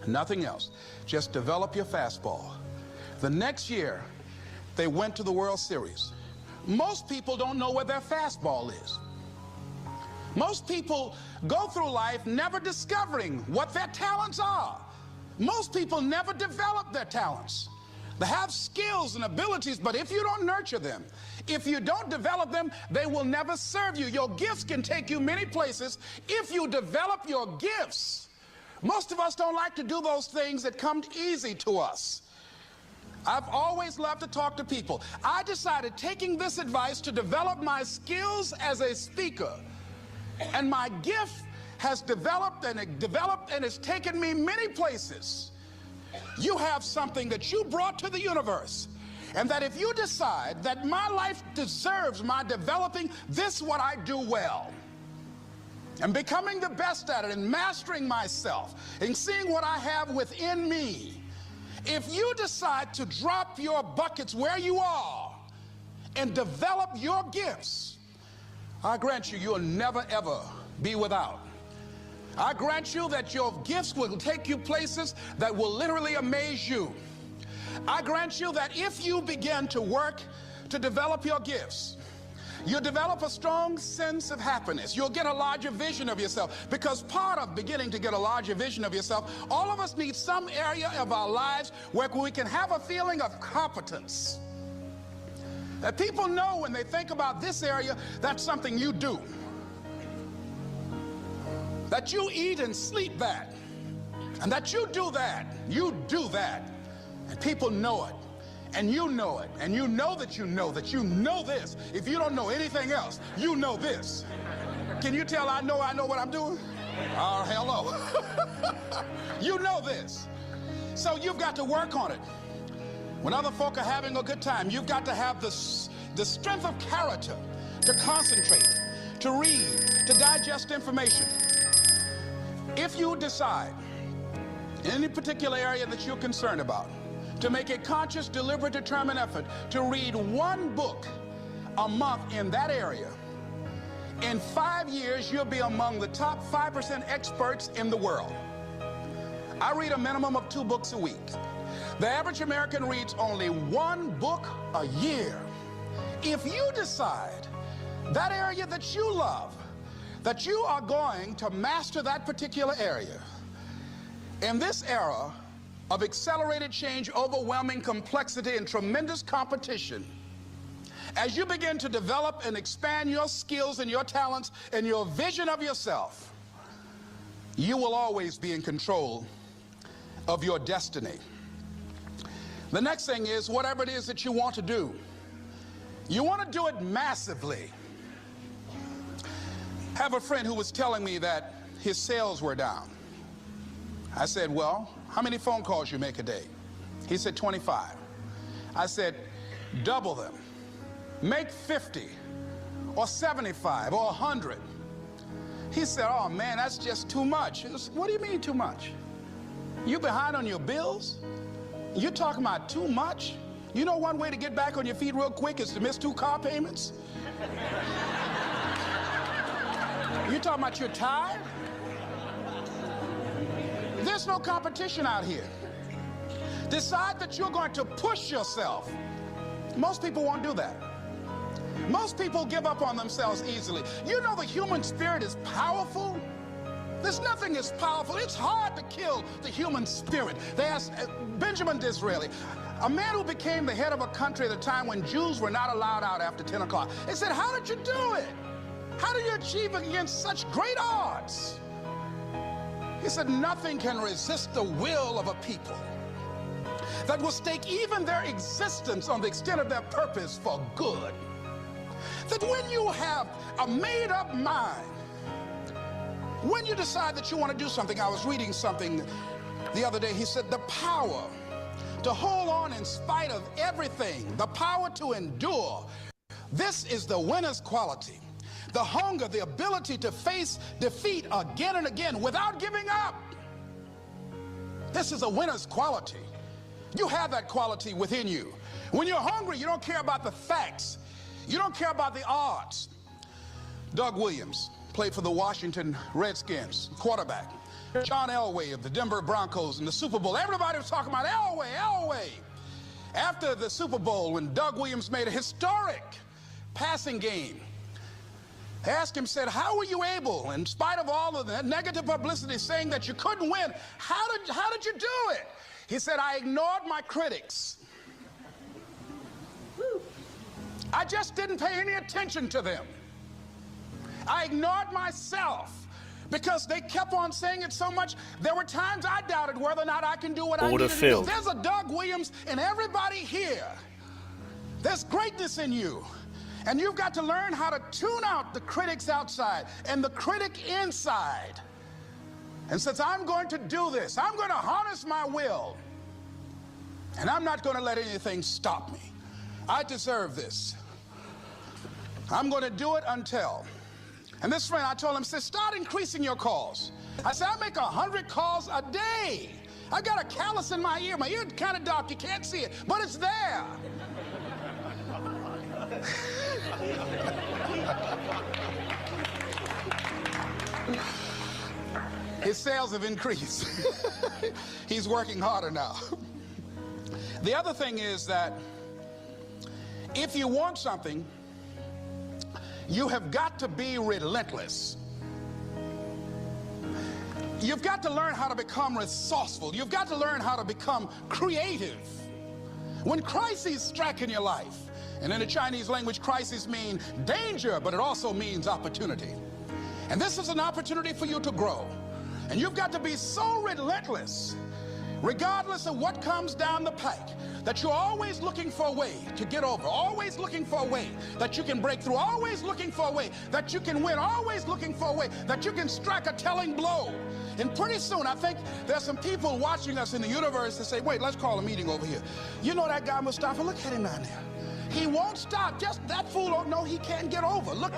Nothing else. Just develop your fastball. The next year, they went to the World Series. Most people don't know where their fastball is. Most people go through life never discovering what their talents are. Most people never develop their talents. They have skills and abilities, but if you don't nurture them, if you don't develop them, they will never serve you. Your gifts can take you many places if you develop your gifts. Most of us don't like to do those things that come easy to us. I've always loved to talk to people. I decided, taking this advice, to develop my skills as a speaker. And my gift has developed and it's taken me many places. You have something that you brought to the universe, and that if you decide that my life deserves my developing this, what I do well, and becoming the best at it, and mastering myself, and seeing what I have within me, if you decide to drop your buckets where you are and develop your gifts, I grant you, you'll never ever be without. I grant you that your gifts will take you places that will literally amaze you. I grant you that if you begin to work to develop your gifts. You'll develop a strong sense of happiness. You'll get a larger vision of yourself, because part of beginning to get a larger vision of yourself, all of us need some area of our lives where we can have a feeling of competence. That people know when they think about this area, that's something you do. That you eat and sleep that. And that you do that. You do that. And people know it. And you know it. And you know that you know this. If you don't know anything else, you know this. Can you tell I know what I'm doing? Oh, hello. You know this. So you've got to work on it. When other folk are having a good time, you've got to have the strength of character to concentrate, to read, to digest information. If you decide in any particular area that you're concerned about, to make a conscious, deliberate, determined effort to read one book a month in that area, in 5 years, you'll be among the top 5% experts in the world. I read a minimum of 2 books a week. The average American reads only 1 book a year. If you decide that area that you love, that you are going to master that particular area, in this era of accelerated change, overwhelming complexity, and tremendous competition, as you begin to develop and expand your skills and your talents and your vision of yourself, you will always be in control of your destiny. The next thing is, whatever it is that you want to do, you want to do it massively. I have a friend who was telling me that his sales were down. I said, well, how many phone calls you make a day? He said, 25. I said, double them. Make 50 or 75 or 100. He said, oh man, that's just too much. I said, what do you mean too much? You behind on your bills? You're talking about too much? You know one way to get back on your feet real quick is to miss 2 car payments? You talking about you're tired? There's no competition out here. Decide that you're going to push yourself. Most people won't do that. Most people give up on themselves easily. You know the human spirit is powerful. There's nothing as powerful. It's hard to kill the human spirit. They asked Benjamin Disraeli, a man who became the head of a country at a time when Jews were not allowed out after 10 o'clock. They said, how did you do it? How did you achieve it against such great odds? He said, nothing can resist the will of a people that will stake even their existence on the extent of their purpose for good. That when you have a made-up mind, when you decide that you want to do something, I was reading something the other day, he said, the power to hold on in spite of everything, the power to endure, this is the winner's quality. The hunger, the ability to face defeat again and again without giving up. This is a winner's quality. You have that quality within you. When you're hungry, you don't care about the facts. You don't care about the odds. Doug Williams played for the Washington Redskins, quarterback. John Elway of the Denver Broncos in the Super Bowl. Everybody was talking about Elway. After the Super Bowl, when Doug Williams made a historic passing game, they asked him, said, how were you able, in spite of all of the negative publicity saying that you couldn't win, how did you do it? He said, I ignored my critics. I just didn't pay any attention to them. I ignored myself because they kept on saying it so much. There were times I doubted whether or not I can do what I need to do. There's a Doug Williams in everybody here. There's greatness in you. And you've got to learn how to tune out the critics outside and the critic inside. And since I'm going to do this, I'm going to harness my will. And I'm not going to let anything stop me. I deserve this. I'm going to do it until. And this friend, I told him, said, start increasing your calls. I said, I make 100 calls a day. I got a callus in my ear. My ear kind of dark. You can't see it, but it's there. His sales have increased. He's working harder now. The other thing is that If you want something, you have got to be relentless. You've got to learn how to become resourceful. You've got to learn how to become creative. When crises strike in your life, and in the Chinese language, crises mean danger, but it also means opportunity. And this is an opportunity for you to grow. And you've got to be so relentless, regardless of what comes down the pike, that you're always looking for a way to get over, always looking for a way that you can break through, always looking for a way that you can win, always looking for a way that you can strike a telling blow. And pretty soon, I think there's some people watching us in the universe that say, wait, let's call a meeting over here. You know that guy Mustafa? Look at him down there. He won't stop. Just that fool don't know he can't get over. Look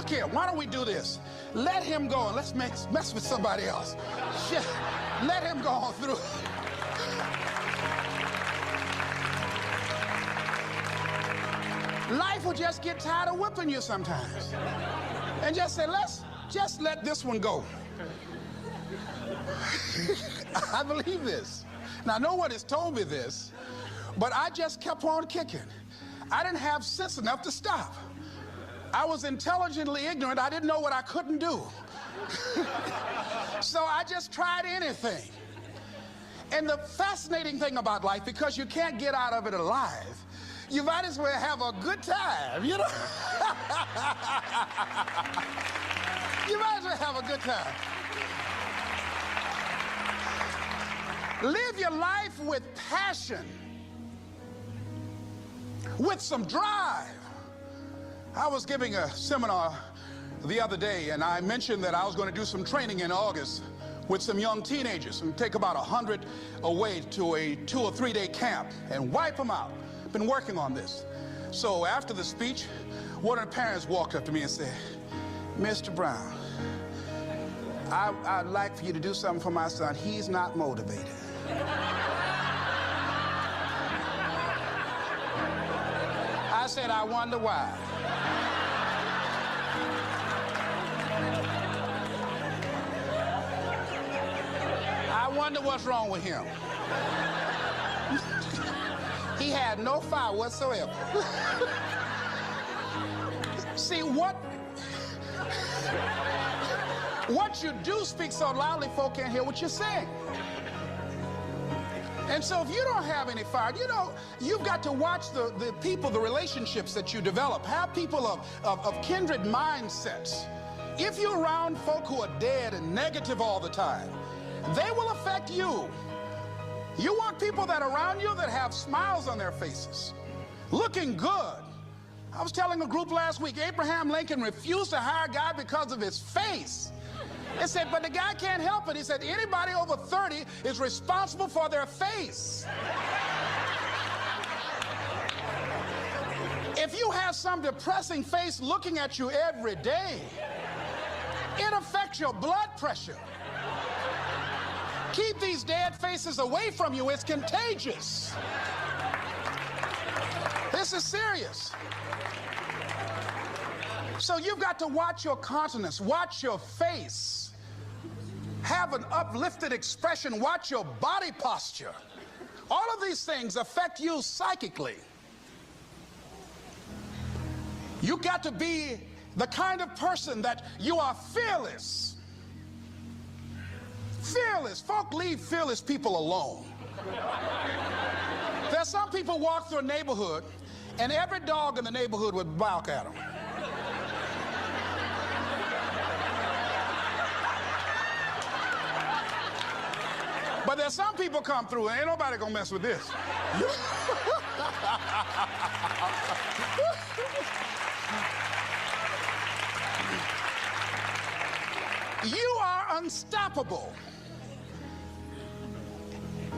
here. Why don't we do this? Let him go and let's mess with somebody else. Shit. Let him go on through. Life will just get tired of whipping you sometimes. And just say, let's just let this one go. I believe this. Now, no one has told me this, but I just kept on kicking. I didn't have sense enough to stop. I was intelligently ignorant. I didn't know what I couldn't do. So I just tried anything. And the fascinating thing about life, because you can't get out of it alive, you might as well have a good time, you know? You might as well have a good time. Live your life with passion, with some drive. I was giving a seminar the other day, and I mentioned that I was going to do some training in August with some young teenagers and take about 100 away to a 2 or 3 day camp and wipe them out. Been working on this. So after the speech, one of the parents walked up to me and said, Mr. Brown, I'd like for you to do something for my son. He's not motivated. I said, I wonder why. I wonder what's wrong with him. He had no fire whatsoever. See, what you do speak so loudly, folk can't hear what you're saying. And so if you don't have any fire, you know, you've got to watch the people, the relationships that you develop. Have people of kindred mindsets. If you're around folk who are dead and negative all the time, they will affect you. You want people that are around you that have smiles on their faces, looking good. I was telling a group last week, Abraham Lincoln refused to hire a guy because of his face. They said, but the guy can't help it. He said, anybody over 30 is responsible for their face. If you have some depressing face looking at you every day, it affects your blood pressure. Keep these dead faces away from you. It's contagious. This is serious. So you've got to watch your countenance, watch your face, have an uplifted expression, watch your body posture. All of these things affect you psychically. You got to be the kind of person that you are fearless. Fearless. Folk leave fearless people alone. There's some people walk through a neighborhood and every dog in the neighborhood would bark at them. But there's some people come through and ain't nobody gonna mess with this. You are unstoppable.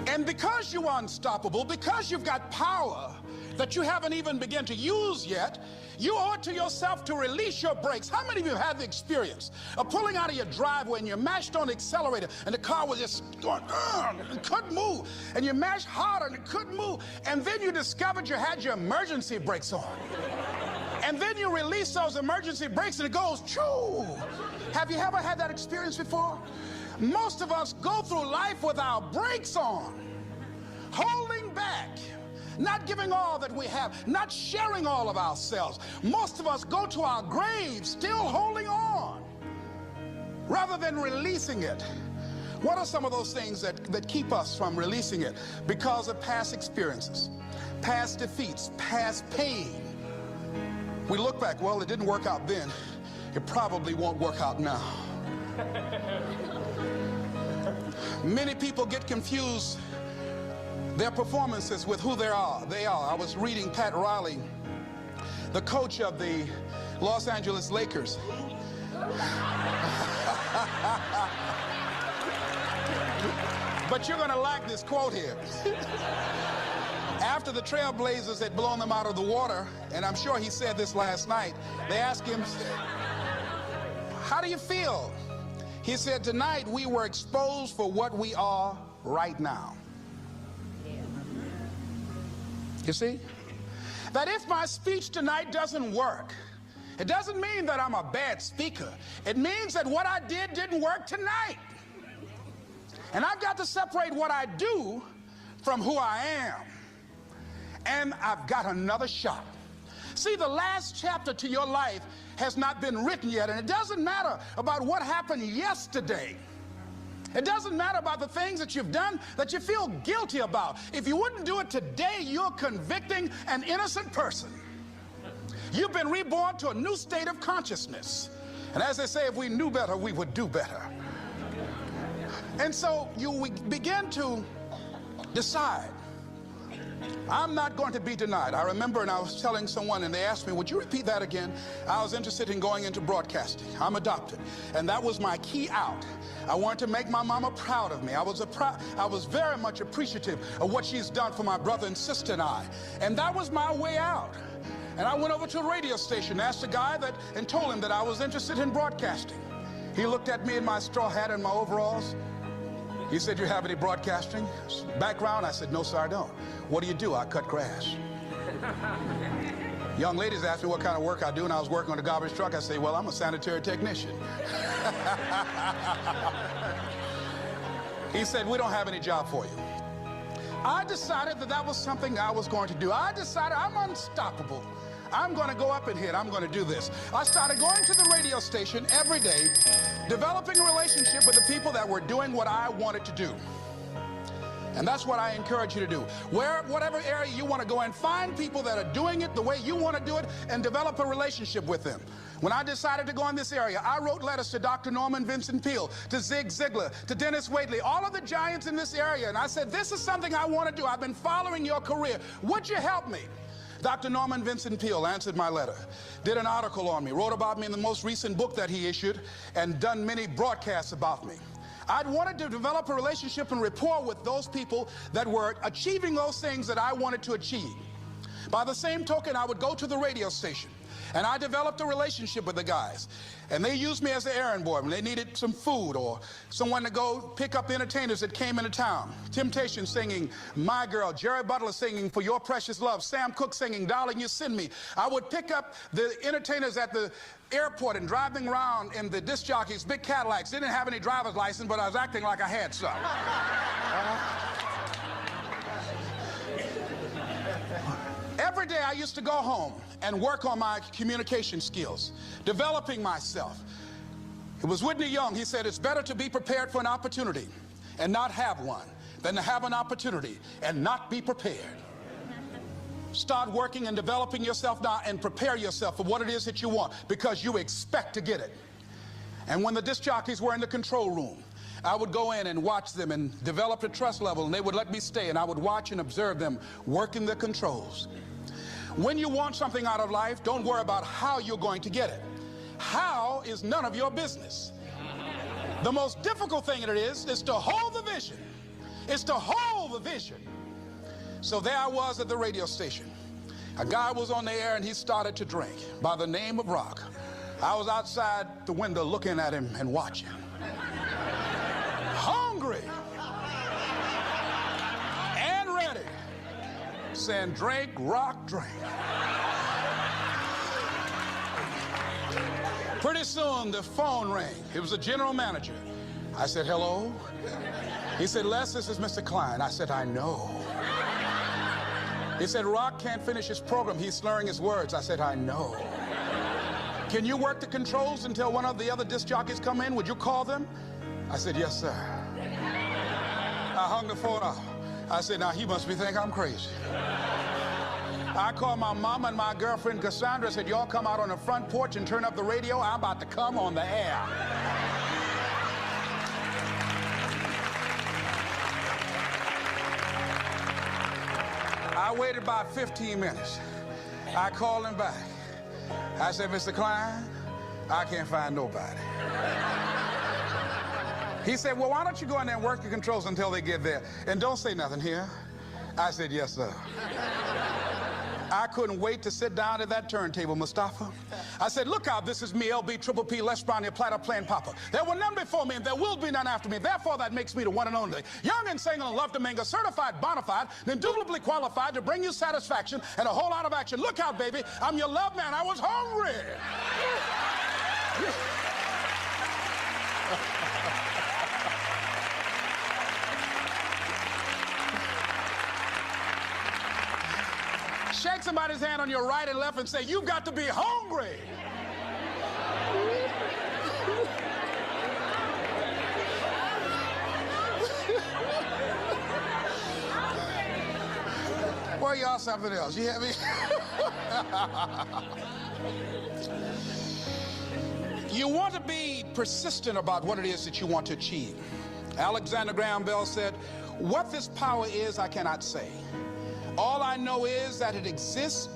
And because you are unstoppable, because you've got power that you haven't even begun to use yet, you owe it to yourself to release your brakes. How many of you have had the experience of pulling out of your driveway and you mashed on the accelerator and the car was just going, it couldn't move, and you mashed harder and it couldn't move, and then you discovered you had your emergency brakes on. And then you release those emergency brakes and it goes, choo! Have you ever had that experience before? Most of us go through life with our brakes on, holding back, not giving all that we have, not sharing all of ourselves. Most of us go to our graves still holding on rather than releasing it. What are some of those things that keep us from releasing it? Because of past experiences, past defeats, past pain. We look back, well, it didn't work out then. It probably won't work out now. Many people get confused their performances with who they are. I was reading Pat Riley, the coach of the Los Angeles Lakers. But you're going to like this quote here. After the Trailblazers had blown them out of the water, and I'm sure he said this last night, they asked him, how do you feel? He said, tonight we were exposed for what we are right now. You see? That if my speech tonight doesn't work, it doesn't mean that I'm a bad speaker. It means that what I did didn't work tonight. And I've got to separate what I do from who I am. And I've got another shot. See, the last chapter to your life has not been written yet, and it doesn't matter about what happened yesterday. It doesn't matter about the things that you've done that you feel guilty about. If you wouldn't do it today, you're convicting an innocent person. You've been reborn to a new state of consciousness. And as they say, if we knew better, we would do better. And so we begin to decide, I'm not going to be denied. I remember, and I was telling someone, and they asked me, would you repeat that again? I was interested in going into broadcasting. I'm adopted, and that was my key out. I wanted to make my mama proud of me. I was very much appreciative of what she's done for my brother and sister and I. And that was my way out. And I went over to a radio station, asked a guy and told him that I was interested in broadcasting. He looked at me in my straw hat and my overalls. He said, you have any broadcasting background? I said, no, sir, I don't. What do you do? I cut grass. Young ladies asked me what kind of work I do, and I was working on a garbage truck. I say, well, I'm a sanitary technician. He said, we don't have any job for you. I decided that was something I was going to do. I decided I'm unstoppable. I'm going to go up in here and I'm going to do this. I started going to the radio station every day, developing a relationship with the people that were doing what I wanted to do. And that's what I encourage you to do. Whatever area you want to go in, find people that are doing it the way you want to do it and develop a relationship with them. When I decided to go in this area, I wrote letters to Dr. Norman Vincent Peale, to Zig Ziglar, to Dennis Waitley, all of the giants in this area. And I said, this is something I want to do. I've been following your career. Would you help me? Dr. Norman Vincent Peale answered my letter, did an article on me, wrote about me in the most recent book that he issued, and done many broadcasts about me. I'd wanted to develop a relationship and rapport with those people that were achieving those things that I wanted to achieve. By the same token, I would go to the radio station, and I developed a relationship with the guys. And they used me as an errand boy when they needed some food or someone to go pick up entertainers that came into town. Temptation singing My Girl, Jerry Butler singing For Your Precious Love, Sam Cooke singing Darling You Send Me. I would pick up the entertainers at the airport and drive them around in the disc jockeys, big Cadillacs. Didn't have any driver's license, but I was acting like I had some. Every day I used to go home and work on my communication skills, developing myself. It was Whitney Young. He said, it's better to be prepared for an opportunity and not have one than to have an opportunity and not be prepared. Start working and developing yourself now and prepare yourself for what it is that you want, because you expect to get it. And when the disc jockeys were in the control room, I would go in and watch them and develop a trust level, and they would let me stay, and I would watch and observe them working the controls. When you want something out of life, don't worry about how you're going to get it. How is none of your business. The most difficult thing it is to hold the vision. It's to hold the vision. So there I was at the radio station. A guy was on the air and he started to drink by the name of Rock. I was outside the window looking at him and watching. Hungry and ready, saying, drink, rock, drink. Pretty soon the phone rang. It was the general manager. I said, hello? He said, Les, this is Mr. Klein. I said, I know. He said, Rock can't finish his program. He's slurring his words. I said, I know. Can you work the controls until one of the other disc jockeys come in? Would you call them? I said, yes, sir. I hung the phone up. I said, now he must be thinking I'm crazy. I called my mama and my girlfriend Cassandra. Said, y'all come out on the front porch and turn up the radio. I'm about to come on the air. I waited about 15 minutes. I called him back. I said, Mr. Klein, I can't find nobody. He said, well, why don't you go in there and work the controls until they get there? And don't say nothing here. I said, yes, sir. I couldn't wait to sit down at that turntable, Mustafa. I said, look out, this is me, LB, Triple P, Les Brown, your platter playing Papa. There were none before me, and there will be none after me. Therefore, that makes me the one and only. Young and single and love to mingle, certified, bona fide, and indubitably qualified to bring you satisfaction and a whole lot of action. Look out, baby, I'm your love man. I was hungry. Shake somebody's hand on your right and left and say, you've got to be hungry. Boy, y'all something else. You hear me? You want to be persistent about what it is that you want to achieve. Alexander Graham Bell said, what this power is, I cannot say. All I know is that it exists,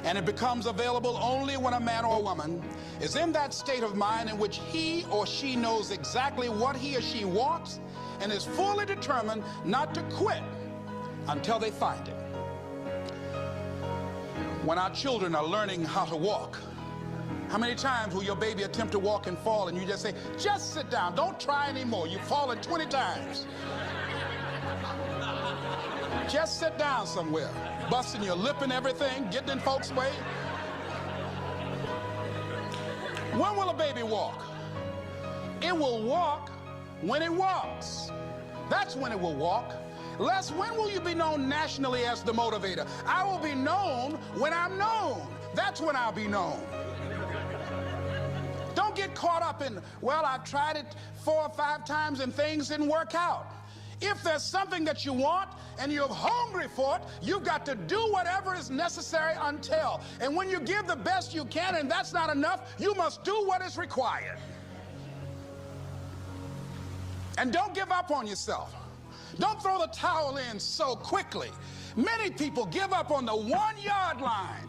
and it becomes available only when a man or a woman is in that state of mind in which he or she knows exactly what he or she wants and is fully determined not to quit until they find it. When our children are learning how to walk, how many times will your baby attempt to walk and fall and you just say, just sit down, don't try anymore, you've fallen 20 times. Just sit down somewhere, busting your lip and everything, getting in folks' way. When will a baby walk? It will walk when it walks. That's when it will walk. Les, when will you be known nationally as the motivator? I will be known when I'm known. That's when I'll be known. Don't get caught up in, well, I've tried it 4 or 5 times and things didn't work out. If there's something that you want and you're hungry for it, you've got to do whatever is necessary until. And when you give the best you can and that's not enough, you must do what is required. And don't give up on yourself. Don't throw the towel in so quickly. Many people give up on the 1-yard line,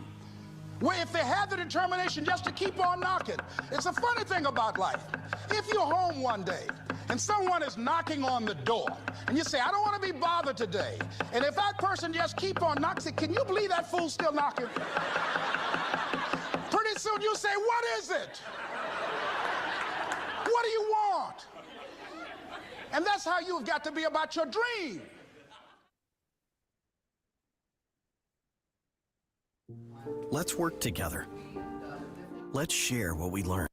where if they have the determination just to keep on knocking. It's a funny thing about life. If you're home one day and someone is knocking on the door and you say, I don't want to be bothered today, and if that person just keep on knocking, can you believe that fool's still knocking? Pretty soon you say, what is it? What do you want? And that's how you've got to be about your dream. Let's work together. Let's share what we learn.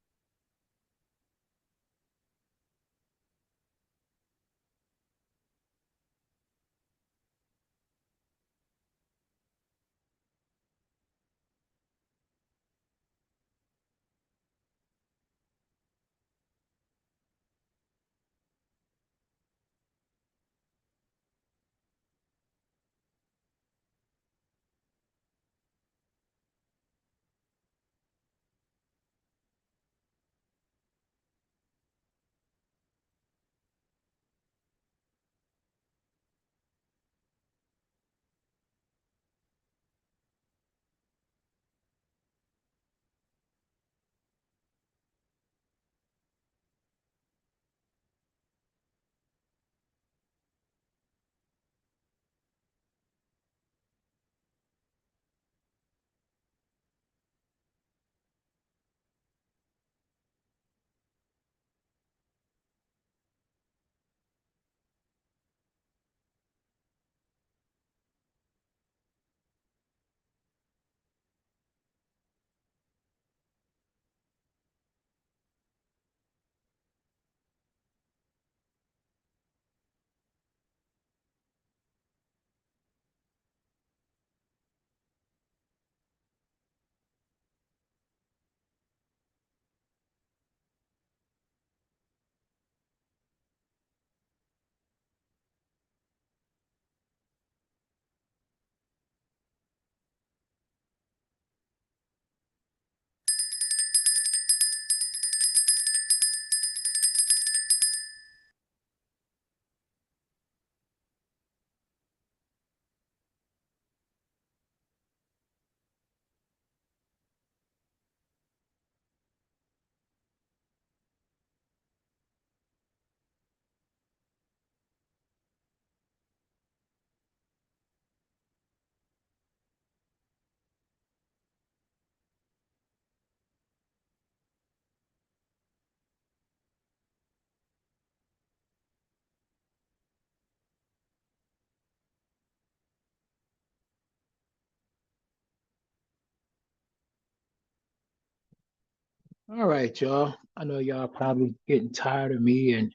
All right, y'all. I know y'all probably getting tired of me and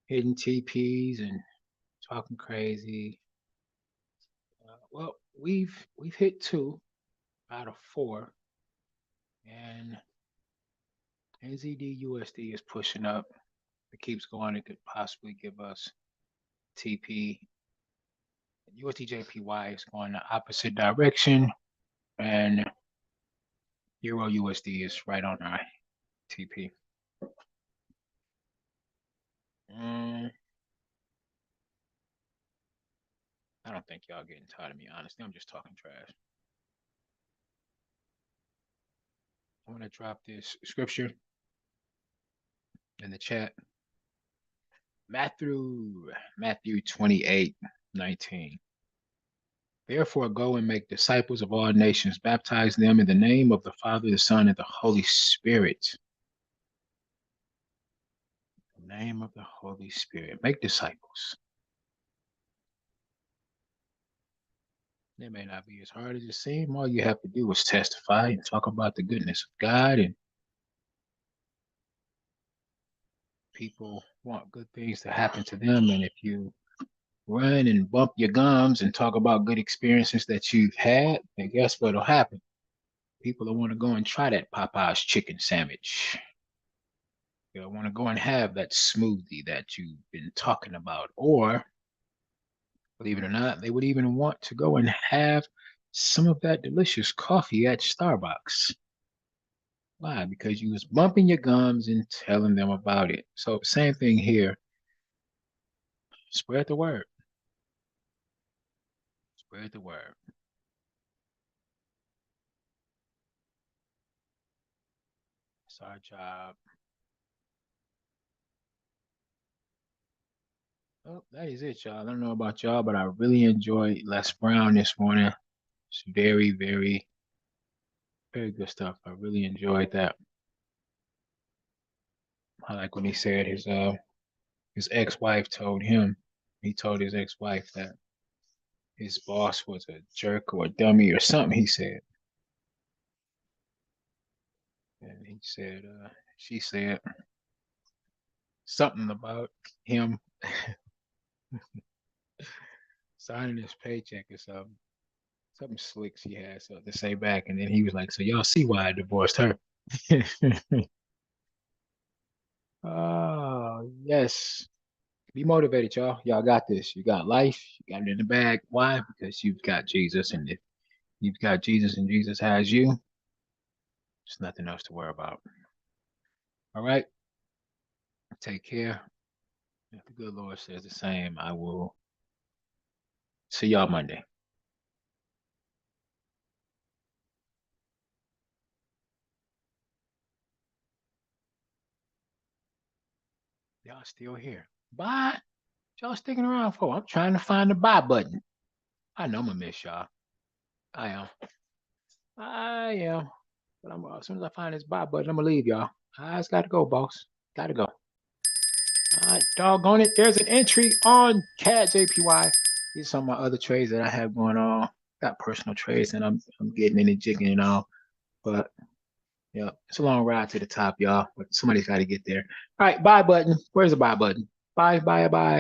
hitting TPs and talking crazy. Well, we've hit two out of four, and NZD USD is pushing up. If it keeps going, it could possibly give us TP. USD JPY is going the opposite direction, and Euro USD is right on our TP. I don't think y'all getting tired of me, honestly. I'm just talking trash. I'm gonna drop this scripture in the chat. Matthew 28:19. Therefore, go and make disciples of all nations, baptize them in the name of the Father, the Son, and the Holy Spirit. In the name of the Holy Spirit. Make disciples. It may not be as hard as it seems. All you have to do is testify and talk about the goodness of God, and people want good things to happen to them. And if you run and bump your gums and talk about good experiences that you've had, then guess what'll happen? People will want to go and try that Popeye's chicken sandwich. They'll want to go and have that smoothie that you've been talking about. Or, believe it or not, they would even want to go and have some of that delicious coffee at Starbucks. Why? Because you was bumping your gums and telling them about it. So same thing here. Spread the word. Spread the word. It's our job. Oh, that is it, y'all. I don't know about y'all, but I really enjoyed Les Brown this morning. It's very, very, very good stuff. I really enjoyed that. I like when he said his ex-wife told him, he told his ex-wife that his boss was a jerk or a dummy or something, he said. And he said, she said something about him signing his paycheck or something. Something slick she had something to say back. And then he was like, so y'all see why I divorced her. Oh, yes. Be motivated, y'all. Y'all got this. You got life. You got it in the bag. Why? Because you've got Jesus. And if you've got Jesus and Jesus has you, there's nothing else to worry about. All right. Take care. If the good Lord says the same, I will see y'all Monday. Y'all still here. Bye. Y'all sticking around for? I'm trying to find the buy button. I know I'm gonna miss y'all. I am. I am. But as soon as I find this buy button, I'm gonna leave y'all. I just gotta go, boss. Gotta go. All right, doggone it. There's an entry on CAD JPY. These are some of my other trades that I have going on. Got personal trades and I'm getting in and jigging and all. But yeah, it's a long ride to the top, y'all. But somebody's got to get there. All right, buy button. Where's the buy button? Bye, bye, bye.